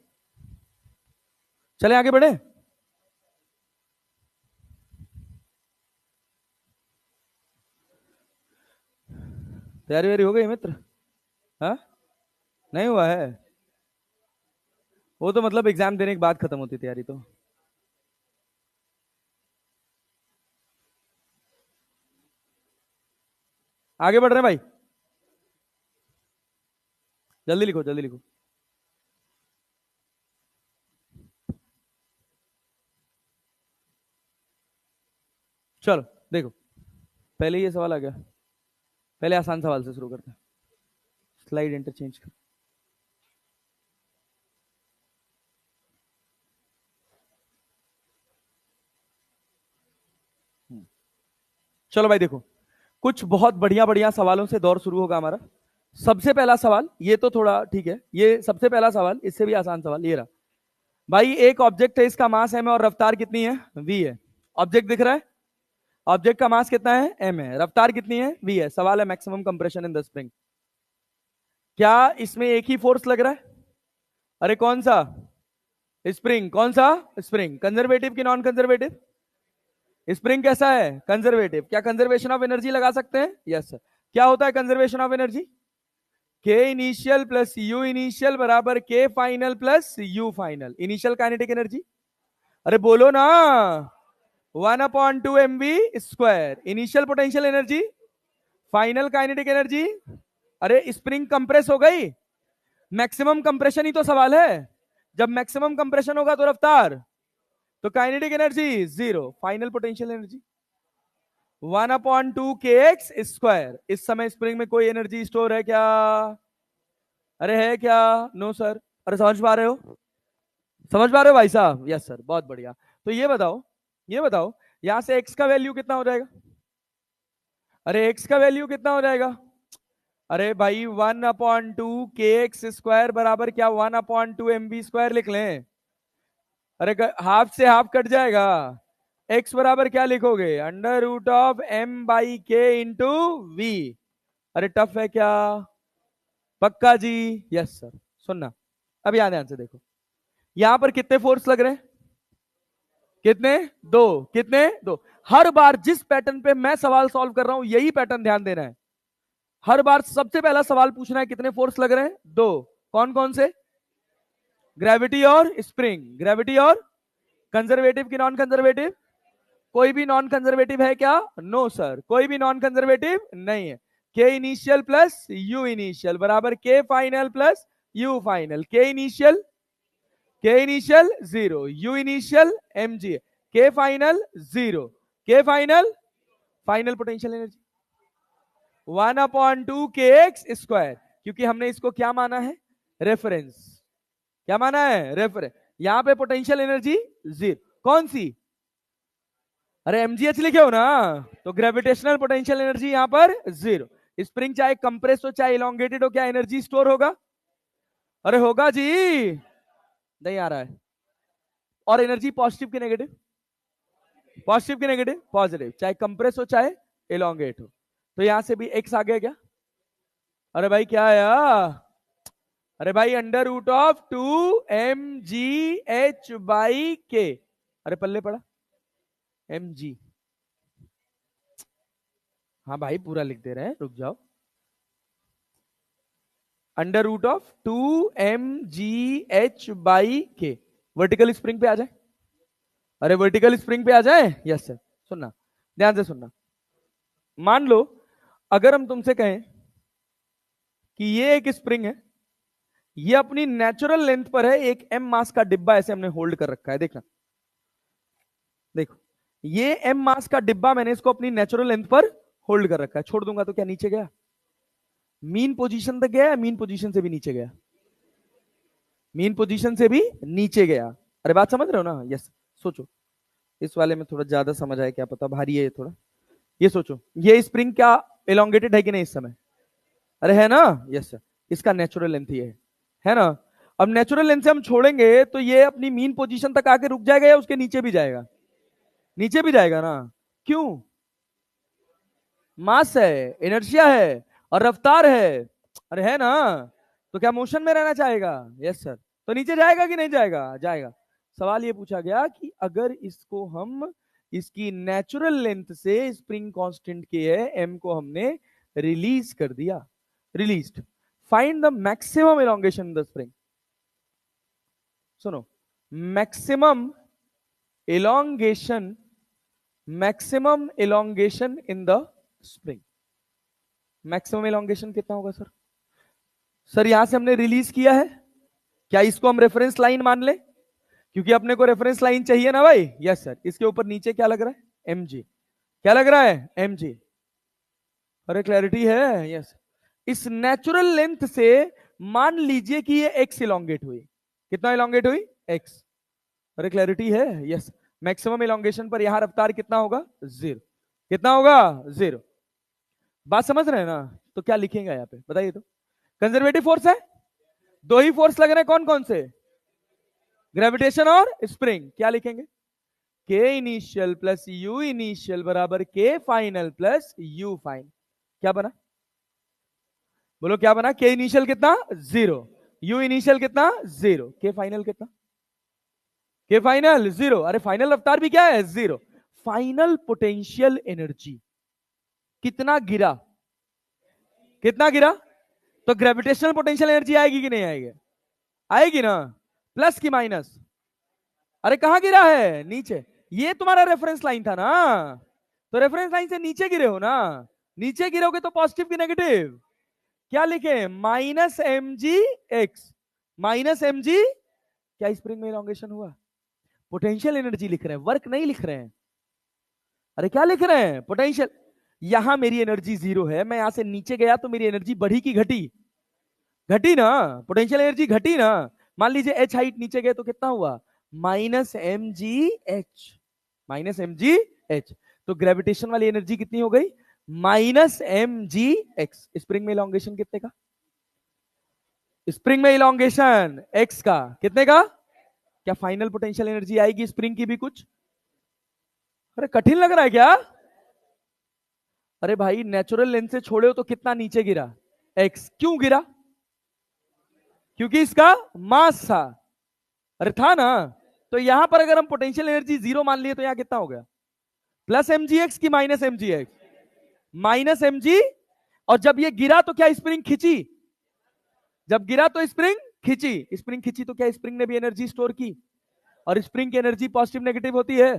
Speaker 1: चले आगे बढ़े। तैयारी वैयारी हो गई मित्र? हाँ, नहीं हुआ है? वो तो मतलब एग्जाम देने के बाद खत्म होती तैयारी तो। आगे बढ़ रहे हैं भाई, जल्दी लिखो जल्दी लिखो। चलो देखो, पहले ये सवाल आ गया, पहले आसान सवाल से शुरू करते हैं। स्लाइड इंटरचेंज कर। चलो भाई देखो, कुछ बहुत बढ़िया बढ़िया सवालों से दौर शुरू होगा हमारा। सबसे पहला सवाल, ये तो थोड़ा ठीक है, ये सबसे पहला सवाल, इससे भी आसान सवाल ये रहा। भाई एक ऑब्जेक्ट है, इसका मास m है और रफ्तार कितनी है? v है। ऑब्जेक्ट दिख रहा है, ऑब्जेक्ट का मास कितना है? m है, रफ्तार कितनी है? v है। सवाल है maximum compression in the spring. क्या इसमें एक ही फोर्स लग रहा है? अरे कौन सा? स्प्रिंग। कौन सा? स्प्रिंग। कंजर्वेटिव की नॉन कंजर्वेटिव? स्प्रिंग कैसा है? कंजर्वेटिव। क्या कंजर्वेशन ऑफ एनर्जी लगा सकते हैं? Yes sir. क्या होता है कंजर्वेशन ऑफ एनर्जी? के इनिशियल प्लस यू इनिशियल बराबर के final plus you final. Initial kinetic energy, अरे बोलो ना, 1/2 mv²। Initial potential energy, final kinetic energy. अरे स्प्रिंग कंप्रेस हो गई, मैक्सिमम कंप्रेशन ही तो सवाल है। जब मैक्सिमम कंप्रेशन होगा तो रफ्तार, तो kinetic energy zero, final potential energy 1/2 kx²। इस समय स्प्रिंग में कोई एनर्जी स्टोर है क्या? अरे है क्या? No sir. अरे समझ पा रहे हो? समझ पा रहे हो भाई साहब? यस सर, बहुत बढ़िया। तो ये बताओ, ये बताओ, यहां से x का वैल्यू कितना हो जाएगा? अरे x का वैल्यू कितना हो जाएगा? अरे भाई 1/2 kx² बराबर क्या 1/2 mv² लिख लें? अरे हाफ से हाफ कट जाएगा। x बराबर क्या लिखोगे? √m/k × v। अरे टफ है क्या? पक्का जी? Yes sir. सुनना, अब यहां ध्यान से देखो, यहां पर कितने फोर्स लग रहे हैं? कितने? दो। कितने? दो। हर बार जिस पैटर्न पे मैं सवाल सॉल्व कर रहा हूं यही पैटर्न ध्यान देना है। हर बार सबसे पहला सवाल पूछना है कितने फोर्स लग रहे हैं? दो। कौन कौन से? ग्रेविटी और स्प्रिंग। ग्रेविटी और कंजर्वेटिव की नॉन कंजर्वेटिव? कोई भी नॉन कंजर्वेटिव है क्या? नो सर, कोई भी नॉन कंजर्वेटिव नहीं है। के इनिशियल प्लस यू इनिशियल बराबर के फाइनल प्लस यू फाइनल। के initial zero, you initial mg, के फाइनल जीरो, के final, final potential energy 1/2 kx²। क्योंकि हमने इसको क्या माना है? रेफरेंस। क्या माना है? रेफरेंस। यहां पे पोटेंशियल एनर्जी जीरो। कौन सी? अरे mgh लिखे हो ना, तो ग्रेविटेशनल पोटेंशियल एनर्जी यहां पर जीरो। स्प्रिंग चाहे कंप्रेस हो चाहे इलोंगेटेड हो, क्या एनर्जी स्टोर होगा? अरे होगा जी। नहीं आ रहा है। और एनर्जी पॉजिटिव की नेगेटिव? पॉजिटिव की नेगेटिव? पॉजिटिव। चाहे कंप्रेस हो चाहे इलोंगेट हो। तो यहां से भी एक्स आ गया क्या? अरे भाई क्या आया? अरे भाई √2 mgh/k। अरे पल्ले पड़ा, mg। हाँ भाई पूरा लिख दे रहे हैं, रुक जाओ। √2 mgh/k। वर्टिकल स्प्रिंग पे आ जाए। अरे वर्टिकल स्प्रिंग पे आ जाए। Yes sir. सुनना, ध्यान से सुनना। मान लो अगर हम तुमसे कहें कि ये एक स्प्रिंग है, ये अपनी नेचुरल लेंथ पर है, एक m मास का डिब्बा ऐसे हमने होल्ड कर रखा है। देखना, देखो, ये m मास का डिब्बा मैंने इसको अपनी नेचुरल लेंथ पर होल्ड कर रखा है। छोड़ दूंगा तो क्या नीचे गया? मीन पोजीशन तक गया या मीन पोजीशन से भी नीचे गया? मीन पोजीशन से भी नीचे गया। अरे बात समझ रहे हो ना? यस। सोचो, इस वाले में थोड़ा ज्यादा समझ आए, क्या पता, भारी है ये थोड़ा। ये सोचो, ये स्प्रिंग क्या एलोंगेटेड है कि नहीं इस समय? अरे है ना? Yes sir. इसका नेचुरल लेंथ ये है ना? अब नेचुरल लेंथ से हम छोड़ेंगे तो ये अपनी मीन पोजीशन तक आके रुक जाएगा या उसके नीचे भी जाएगा? नीचे भी जाएगा ना। क्यों? मास है, इनर्शिया है और रफ्तार है। अरे है ना? तो क्या मोशन में रहना चाहेगा? Yes sir. तो नीचे जाएगा कि नहीं जाएगा? जाएगा। सवाल ये पूछा गया कि अगर इसको हम इसकी नेचुरल लेंथ से स्प्रिंग कांस्टेंट के है m को हमने रिलीज कर दिया, released, find the maximum elongation in the spring. सुनो, maximum elongation, maximum elongation in the spring. Maximum elongation कितना होगा सर? सर यहां से हमने रिलीज किया है, क्या इसको हम रेफरेंस लाइन मान ले? क्योंकि अपने को रेफरेंस लाइन चाहिए ना भाई। Yes sir. इसके ऊपर नीचे क्या लग रहा है? mg। क्या लग रहा है? mg। अरे क्लैरिटी है? यस। इस नेचुरल लेंथ से मान लीजिए कि ये x इलोंगेट हुई। कितना इलोंगेट हुई? x। अरे क्लैरिटी है? यस। मैक्सिमम इलोंगेशन पर यहां रफ्तार कितना होगा? जीरो। कितना होगा? जीरो। बात समझ रहे हैं ना? तो क्या लिखेंगे यहाँ पे बताइए तो? कंजर्वेटिव फोर्स है, दो ही फोर्स लग रहे हैं, कौन कौन से? ग्रेविटेशन और स्प्रिंग। क्या लिखेंगे? के इनिशियल प्लस यू इनिशियल बराबर के फाइनल प्लस यू फाइनल। क्या बना? बोलो क्या बना, के इनिशियल कितना 0, यू इनिशियल कितना 0, के फाइनल कितना, के फाइनल 0। अरे फाइनल रफ्तार भी क्या है 0। फाइनल पोटेंशियल एनर्जी कितना गिरा, कितना गिरा, तो ग्रेविटेशनल पोटेंशियल एनर्जी आएगी कि नहीं आएगी, आएगी ना, प्लस की माइनस, अरे कहां गिरा है नीचे, ये तुम्हारा रेफरेंस लाइन था ना, तो रेफरेंस लाइन से नीचे गिरे हो ना, नीचे गिरोगे तो पॉजिटिव की नेगेटिव, क्या लिखे minus M G X, minus M G, क्या स्प्रिंग में इलॉन्गेशन हुआ, पोटेंशियल एनर्जी लिख रहे हैं, वर्क नहीं लिख रहे हैं, अरे क्या लिख रहे हैं पोटेंशियल, यहां मेरी एनर्जी 0 है, मैं यहां से नीचे गया तो मेरी एनर्जी बढ़ी की घटी, घटी ना, पोटेंशियल एनर्जी घटी ना, मान लीजिए एच हाइट नीचे गए तो कितना हुआ minus M G H, minus M G H, तो ग्रेविटेशन वाली एनर्जी कितनी हो गई minus M G X. Spring में इलॉन्गेशन कितने का, स्प्रिंग में इलॉन्गेशन एक्स का कितने का, क्या फाइनल पोटेंशियल एनर्जी आएगी स्प्रिंग की भी कुछ, अरे कठिन लग रहा है क्या, अरे भाई नेचुरल लेंथ से छोड़े हो तो कितना नीचे गिरा एक्स, क्यों गिरा, क्योंकि इसका मास था, अरे था ना, तो यहां पर अगर हम पोटेंशियल एनर्जी 0 मान लिए तो यहां कितना हो गया प्लस एम जी एक्स की minus M G X, minus M G, और जब ये गिरा तो क्या स्प्रिंग खिंची, जब गिरा तो स्प्रिंग खिंची, स्प्रिंग खिंची तो क्या स्प्रिंग ने भी एनर्जी स्टोर की, और स्प्रिंग की एनर्जी पॉजिटिव नेगेटिव होती है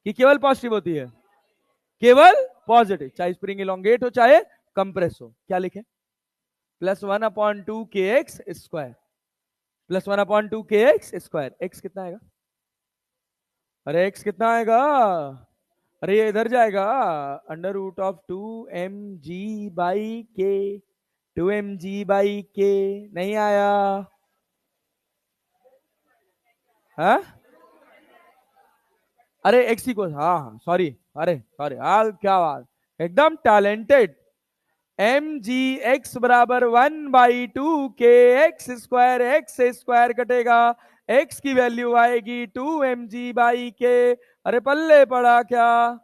Speaker 1: कि केवल पॉजिटिव होती है, केवल पॉजिटिव, चाहे स्प्रिंग इलोंगेट हो चाहे कंप्रेस हो, क्या लिखे प्लस 1/2 के एक्स स्क्वायर, प्लस 1/2 के एक्स स्क्वायर, एक्स कितना आएगा, अरे एक्स कितना आएगा, अरे ये इधर जाएगा under root of 2mg/k, 2mg/k नहीं आया, हाँ अरे एक्स इक्वल, हाँ हाँ सॉरी, अरे सॉरी, हाँ क्या बात, एकदम टैलेंटेड, एम जी एक्स बराबर 1/2 के एक्स स्क्वायर, एक्स से स्क्वायर कटेगा, एक्स की वैल्यू आएगी 2mg/k, अरे पल्ले पड़ा क्या,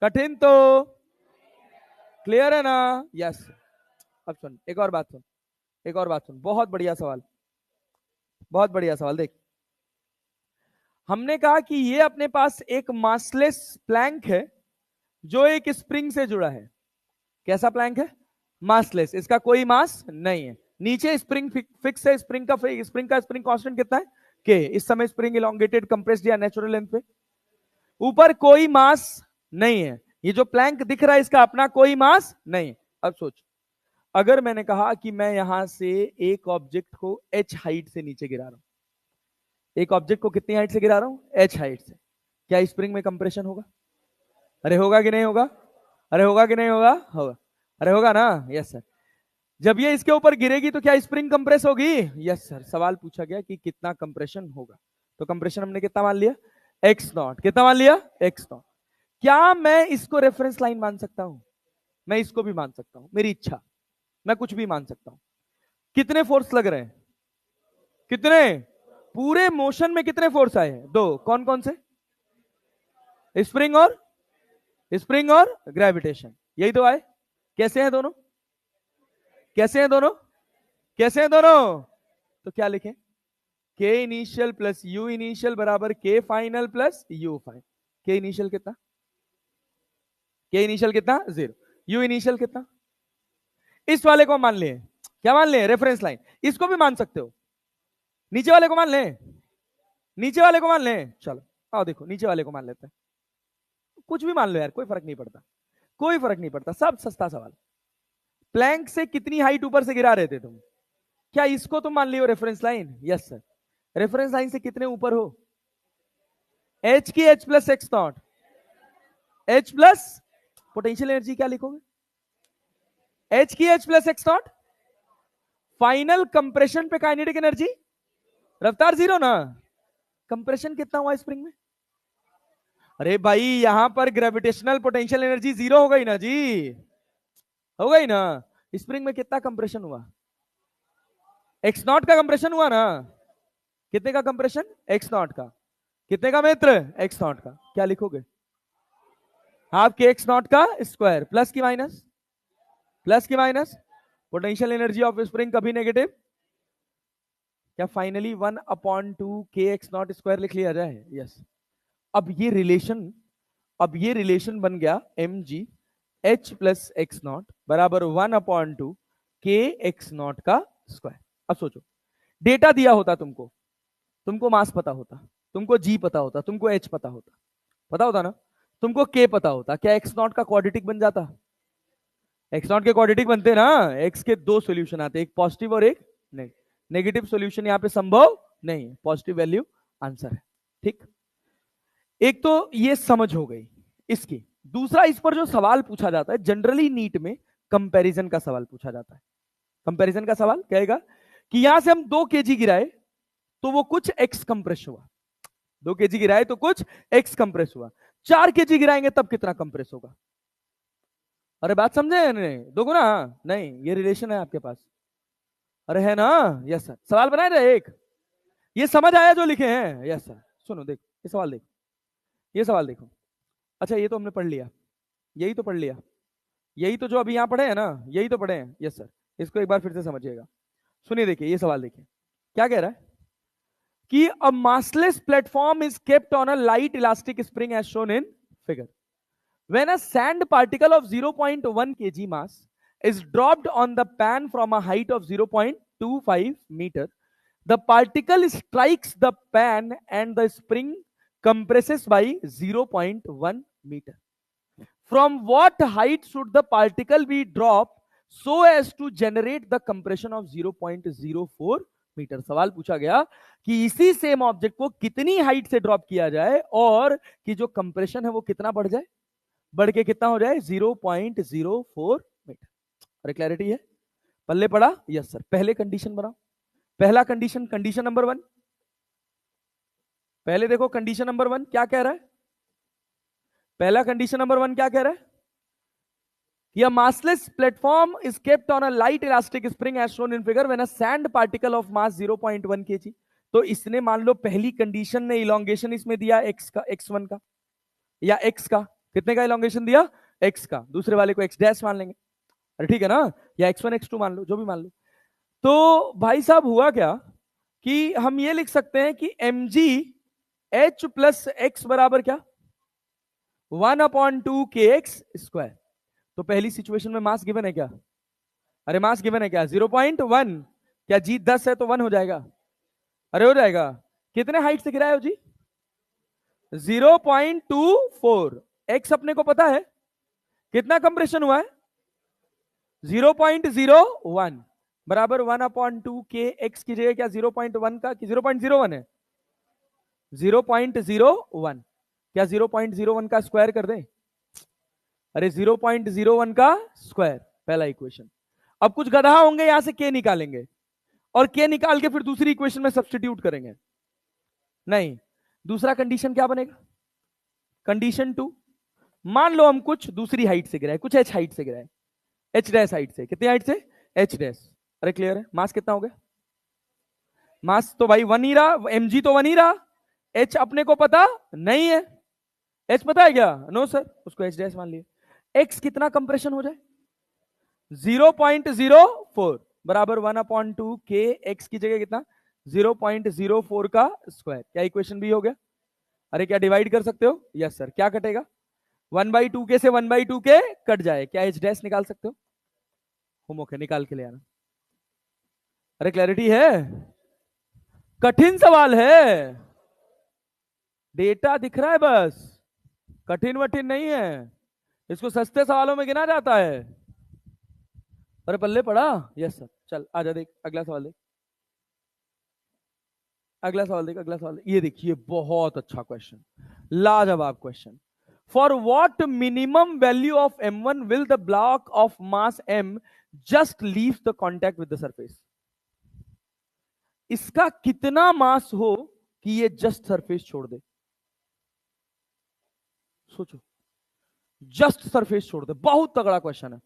Speaker 1: कठिन तो, क्लियर है ना, यस। अब सुन एक और बात सुन, एक और बात सुन, बहुत बढ़िया सवाल, बहुत बढ़िया सवाल, देख हमने कहा कि ये अपने पास एक मासलेस प्लैंक है जो एक स्प्रिंग से जुड़ा है, कैसा प्लैंक है, मासलेस, इसका कोई मास नहीं है, नीचे स्प्रिंग फिक्स है, स्प्रिंग का स्प्रिंग कांस्टेंट कितना है के, इस समय स्प्रिंग इलोंगेटेड कंप्रेस्ड या नेचुरल लेंथ पे, ऊपर कोई मास नहीं है, ये जो प्लैंक दिख रहा है इसका अपना कोई मास नहीं है। अब सोच, अगर मैंने कहा कि मैं यहां से एक ऑब्जेक्ट को h हाइट से नीचे गिरा रहा हूं, एक ऑब्जेक्ट को कितनी हाइट से गिरा रहा हूं h हाइट से, क्या स्प्रिंग में कंप्रेशन होगा, अरे होगा कि नहीं होगा, अरे होगा कि नहीं होगा, होगा, अरे होगा ना, यस सर। जब ये इसके ऊपर गिरेगी तो क्या स्प्रिंग कंप्रेस होगी, यस सर। सवाल पूछा गया कि कितना कंप्रेशन होगा, तो कंप्रेशन हमने कितना मान लिया एक्स नॉट, कितना मान लिया एक्स नॉट। क्या मैं इसको रेफरेंस लाइन मान सकता हूं, मैं इसको भी मान सकता हूं, मेरी इच्छा, मैं कुछ भी मान सकता हूं। कितने फोर्स लग रहे हैं, कितने, पूरे मोशन में कितने फोर्स आए हैं, 2, कौन कौन से, स्प्रिंग और, स्प्रिंग और ग्रेविटेशन, यही तो आए, कैसे हैं दोनों, कैसे हैं दोनों, कैसे हैं दोनों, तो क्या लिखें के इनिशियल प्लस यू इनिशियल बराबर के फाइनल प्लस यू फाइनल, के इनिशियल कितना, के इनिशियल कितना 0, यू इनिशियल कितना, इस वाले को मान लें, क्या मान लें रेफरेंस लाइन, इसको भी मान सकते हो, नीचे वाले को मान लें, नीचे वाले को मान लें, चलो आओ देखो नीचे वाले को मान लेते हैं, कुछ भी मान लो यार, कोई फर्क नहीं पड़ता, कोई फर्क नहीं पड़ता, सब सस्ता सवाल। प्लैंक से कितनी हाइट ऊपर से गिरा रहे थे तुम, क्या इसको तुम मान लियो reference line, yes sir. Reference line से कितने ऊपर हो, h की h plus x not, h plus potential energy क्या लिखोगे, h की h plus x not, final compression पे काइनेटिक एनर्जी, रफ्तार 0 ना, कंप्रेशन कितना हुआ स्प्रिंग में, अरे भाई यहां पर ग्रेविटेशनल पोटेंशियल एनर्जी 0 हो गई ना जी, हो गई ना, स्प्रिंग में कितना कंप्रेशन हुआ, एक्स नॉट का कंप्रेशन हुआ ना, कितने का कंप्रेशन एक्स नॉट का, कितने का मित्र एक्स नॉट का, क्या लिखोगे हाफ के एक्स नॉट का स्क्वायर प्लस की माइनस, प्लस की minus, potential energy of spring कभी नेगेटिव। क्या फाइनली 1/2 kx0 स्क्वायर लिख लिया जाए? यस। अब ये रिलेशन बन गया mg h plus x not बराबर 1/2 kx0 का स्क्वायर। अब सोचो, डेटा दिया होता तुमको मास पता होता, तुमको g पता होता, तुमको h पता होता ना, तुमको k पता होता, क्या x0 का क्वाड्रेटिक बन जाता? x0 के क्वाड्रेटिक बनते ना, x के दो सॉल्यूशन आते, एक पॉजिटिव और एक नेगेटिव सॉल्यूशन यहाँ पे संभव नहीं, पॉजिटिव वैल्यू आंसर है। ठीक, एक तो ये समझ हो गई इसकी। दूसरा, इस पर जो सवाल पूछा जाता है जनरली नीट में, कंपैरिजन का सवाल पूछा जाता है। कंपैरिजन का सवाल कहेगा कि यहां से हम 2 kg गिराए तो वो कुछ x कंप्रेस हुआ, 2 kg गिराए तो कुछ x कंप्रेस हुआ, 4 kg गिराएंगे तब कितना कंप्रेस होगा? अरे बात समझे? नहीं दोगुना ना, नहीं, ये रिलेशन है आपके पास। अरे है ना? यस सर, सवाल बनाए रहे एक, ये समझ आया जो लिखे हैं? Yes sir. सुनो देखो ये सवाल देखो, ये सवाल देखो। अच्छा ये तो हमने पढ़ लिया, यही तो पढ़ लिया, यही तो जो अभी यहां पढ़े हैं ना, यही तो पढ़े हैं। यस सर, इसको एक बार फिर से समझिएगा। सुनिए, देखिए ये सवाल देखिए क्या कह रहा है कि अ massless platform is kept on a light elastic spring as shown in figure. When a sand particle of 0.1 kg mass is dropped on the pan from a height of 0.25 meter, the particle strikes the pan and the spring compresses by 0.1 meter. From what height should the particle be dropped so as to generate the compression of 0.04 metre? सवाल पूछा गया कि इसी same object को कितनी height से drop किया जाए और कि जो कंप्रेशन है वो कितना बढ़ जाए, बढ़ के कितना हो जाए? 0.04 मीटर। अरे क्लैरिटी है? पल्ले पड़ा? Yes sir. पहले कंडीशन बनाओ, पहला कंडीशन, कंडीशन नंबर 1, पहले देखो कंडीशन नंबर 1 क्या कह रहा है। पहला कंडीशन नंबर 1 क्या कह रहा है कि a massless platform is kept on a light elastic spring as shown in figure when a sand particle of mass 0.1 kg। तो इसने मान लो पहली कंडीशन ने इलोंगेशन इसमें दिया x का, x1 का, या x का कितने का इलोंगेशन दिया? x का, दूसरे वाले को x डैश मान लेंगे, अरे ठीक है ना, या x1 x2 मान लो, जो भी मान लो। तो भाई साहब हुआ क्या कि हम ये लिख सकते हैं कि mg h प्लस x बराबर क्या? 1/2 kx स्क्वायर। तो पहली सिचुएशन में मास गिवन है क्या? अरे मास गिवन है क्या? 0.1। क्या जी 10 है तो 1 हो जाएगा? अरे हो जाएगा। कितने हाइट से गिरा है जी? 0.24। एक्स अपने को पता है कितना कंप्रेशन हुआ है? 0.01 बराबर 1/2 के एक्स की जगह क्या 0.1 का कि 0.01 है? 0.01। क्या 0.01 का स्क्वायर कर दें? अरे 0.01 का स्क्वायर, पहला इक्वेशन। अब कुछ गधा होंगे यहां से के निकालेंगे और के निकाल के फिर दूसरी इक्वेशन में सब्स्टिट्यूट करेंगे। नहीं, दूसरा कंडीशन क्या बनेगा? कंडीशन 2, मान लो हम कुछ दूसरी हाइट से गिराए, कुछ एच हाइट से गिराए, एच डैश हाइट से। कितनी हाइट से? H dash. अरे क्लियर है? मास कितना हो गया? मास तो भाई 1 ही रहा, mg तो 1 ही रहा, एच अपने को पता नहीं है। एच पता है क्या? नो सर, उसको एच डैश मान लिया। एक्स कितना कंप्रेशन हो जाए? 0.04 बराबर 1/2 के एक्स की जगह कितना? 0.04 का स्क्वायर। क्या इक्वेशन भी हो गया? अरे क्या डिवाइड कर सकते हो? Yes sir. क्या कटेगा? 1/2 के से 1/2 के कट जाए। क्या एच डैश निकाल सकते हो? होमवर्क है, निकाल के ले आना। अरे क्लैरिटी है? कठिन सवाल है, डेटा दिख रहा है बस, कठिन वठिन नहीं है, इसको सस्ते सवालों में गिना जाता है। अरे पल्ले पड़ा? Yes sir. चल आजा देख अगला सवाल देख, अगला सवाल देख, अगला सवाल देख। ये देखिए बहुत अच्छा क्वेश्चन, लाजवाब question. For what minimum value of m1 will the block of mass m just leave the contact with the surface? इसका कितना मास हो कि ये जस्ट सरफेस छोड़ दे? सोचो, जस्ट सरफेस छोड़ दे। बहुत तगड़ा क्वेश्चन है,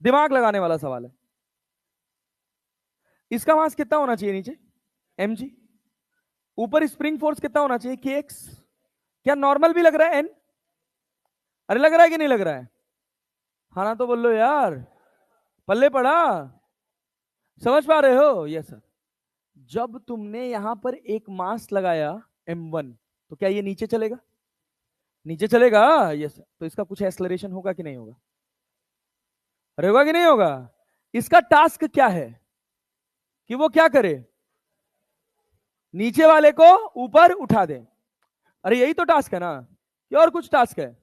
Speaker 1: दिमाग लगाने वाला सवाल है। इसका मास कितना होना चाहिए नीचे? mg। ऊपर स्प्रिंग फोर्स कितना होना चाहिए? kx। क्या नॉर्मल भी लग रहा है n? अरे लग रहा है कि नहीं लग रहा है? हाँ ना तो बोल लो यार। पल्ले पड़ा? समझ पा रहे हो? Yes sir. जब तुमने यहां पर एक मास लगाया m1, तो क्या ये नीचे चलेगा? नीचे चलेगा। Yes sir. तो इसका कुछ एक्सलरेशन होगा कि नहीं होगा? अरे होगा कि नहीं होगा? इसका टास्क क्या है कि वो क्या करे? नीचे वाले को ऊपर उठा दे। अरे यही तो टास्क है ना, ये और कुछ टास्क है?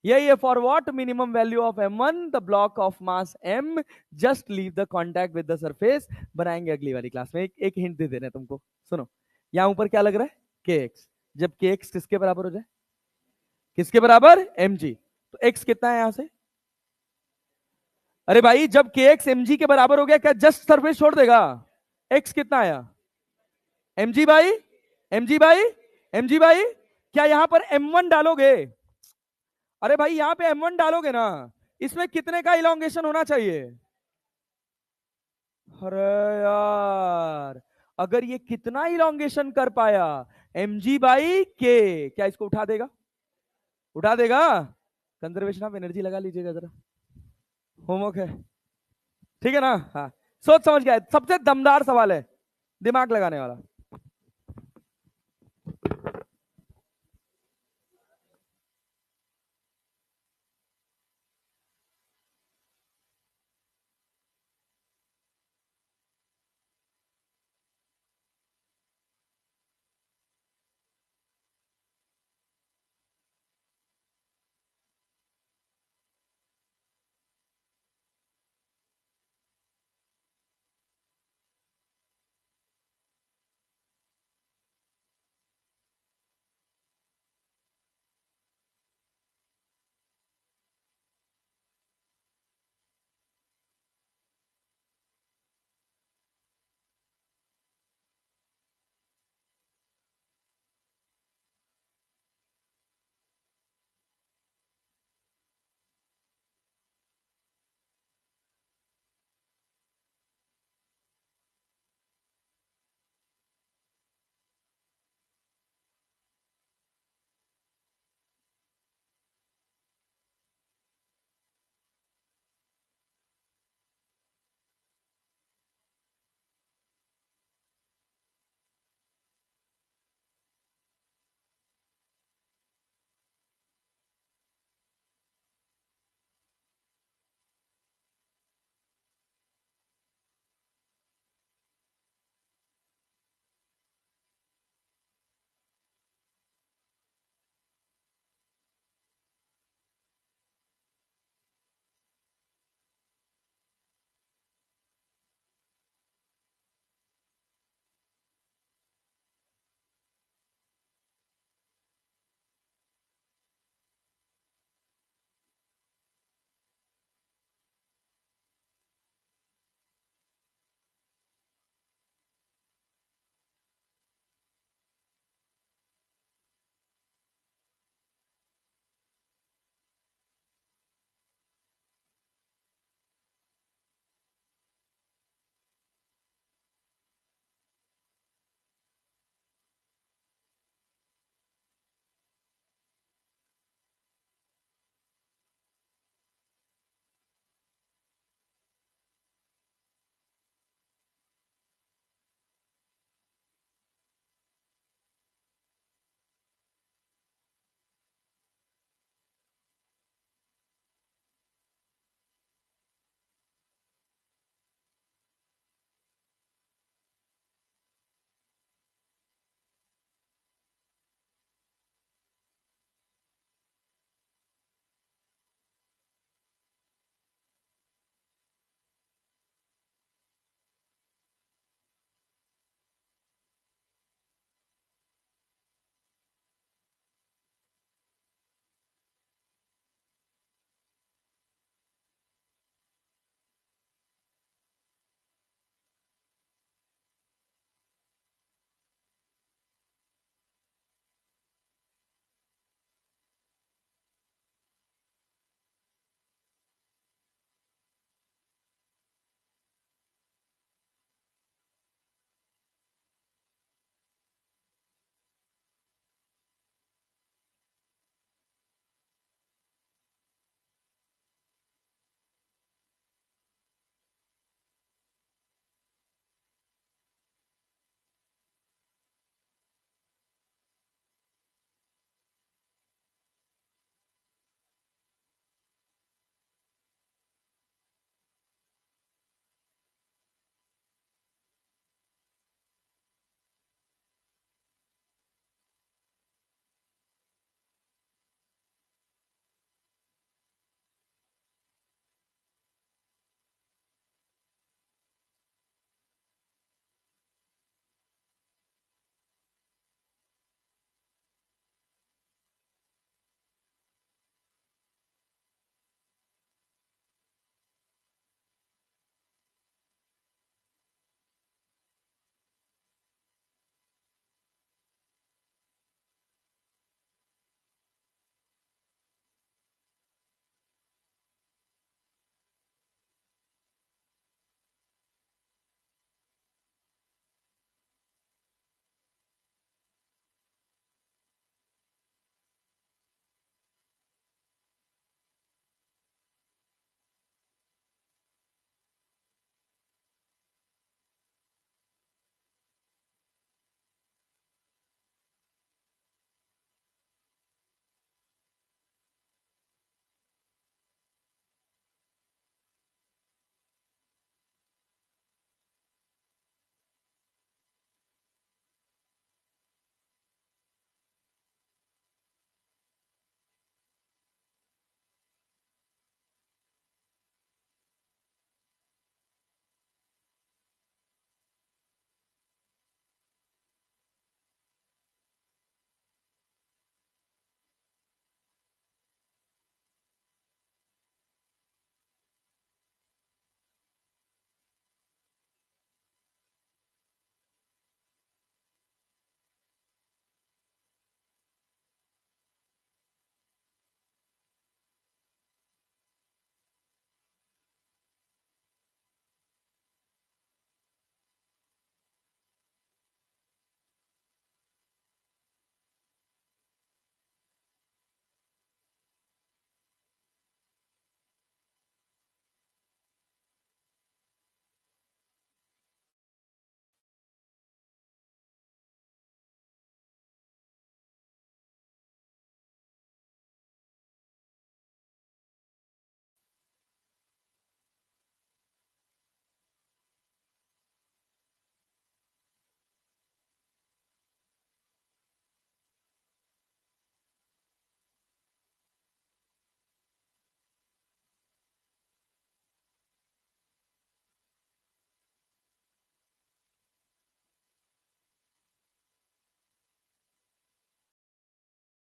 Speaker 1: यही है। For what minimum value of m1 the block of mass m just leave the contact with the surface. बनाएंगे अगली वाली क्लास में। एक हिंट दे दे रहे हैं तुमको, सुनो। यहां ऊपर क्या लग रहा है? kx। जब kx किसके बराबर हो जाए? किसके बराबर? mg। तो x कितना है यहां से? अरे भाई जब kx mg के बराबर हो गया, क्या जस्ट सरफेस छोड़ देगा? x कितना आया? mg by mg by mg by, क्या यहां पर m1 डालोगे? अरे भाई यहां पे m1 डालोगे ना, इसमें कितने का इलोंगेशन होना चाहिए? अरे यार, अगर ये कितना इलोंगेशन कर पाया? mg बाई के, क्या इसको उठा देगा? उठा देगा। कंजर्वेशन ऑफ एनर्जी लगा लीजिएगा जरा, होमवर्क है। ठीक है ना? हाँ, सोच समझ गया। सबसे दमदार सवाल है, दिमाग लगाने वाला।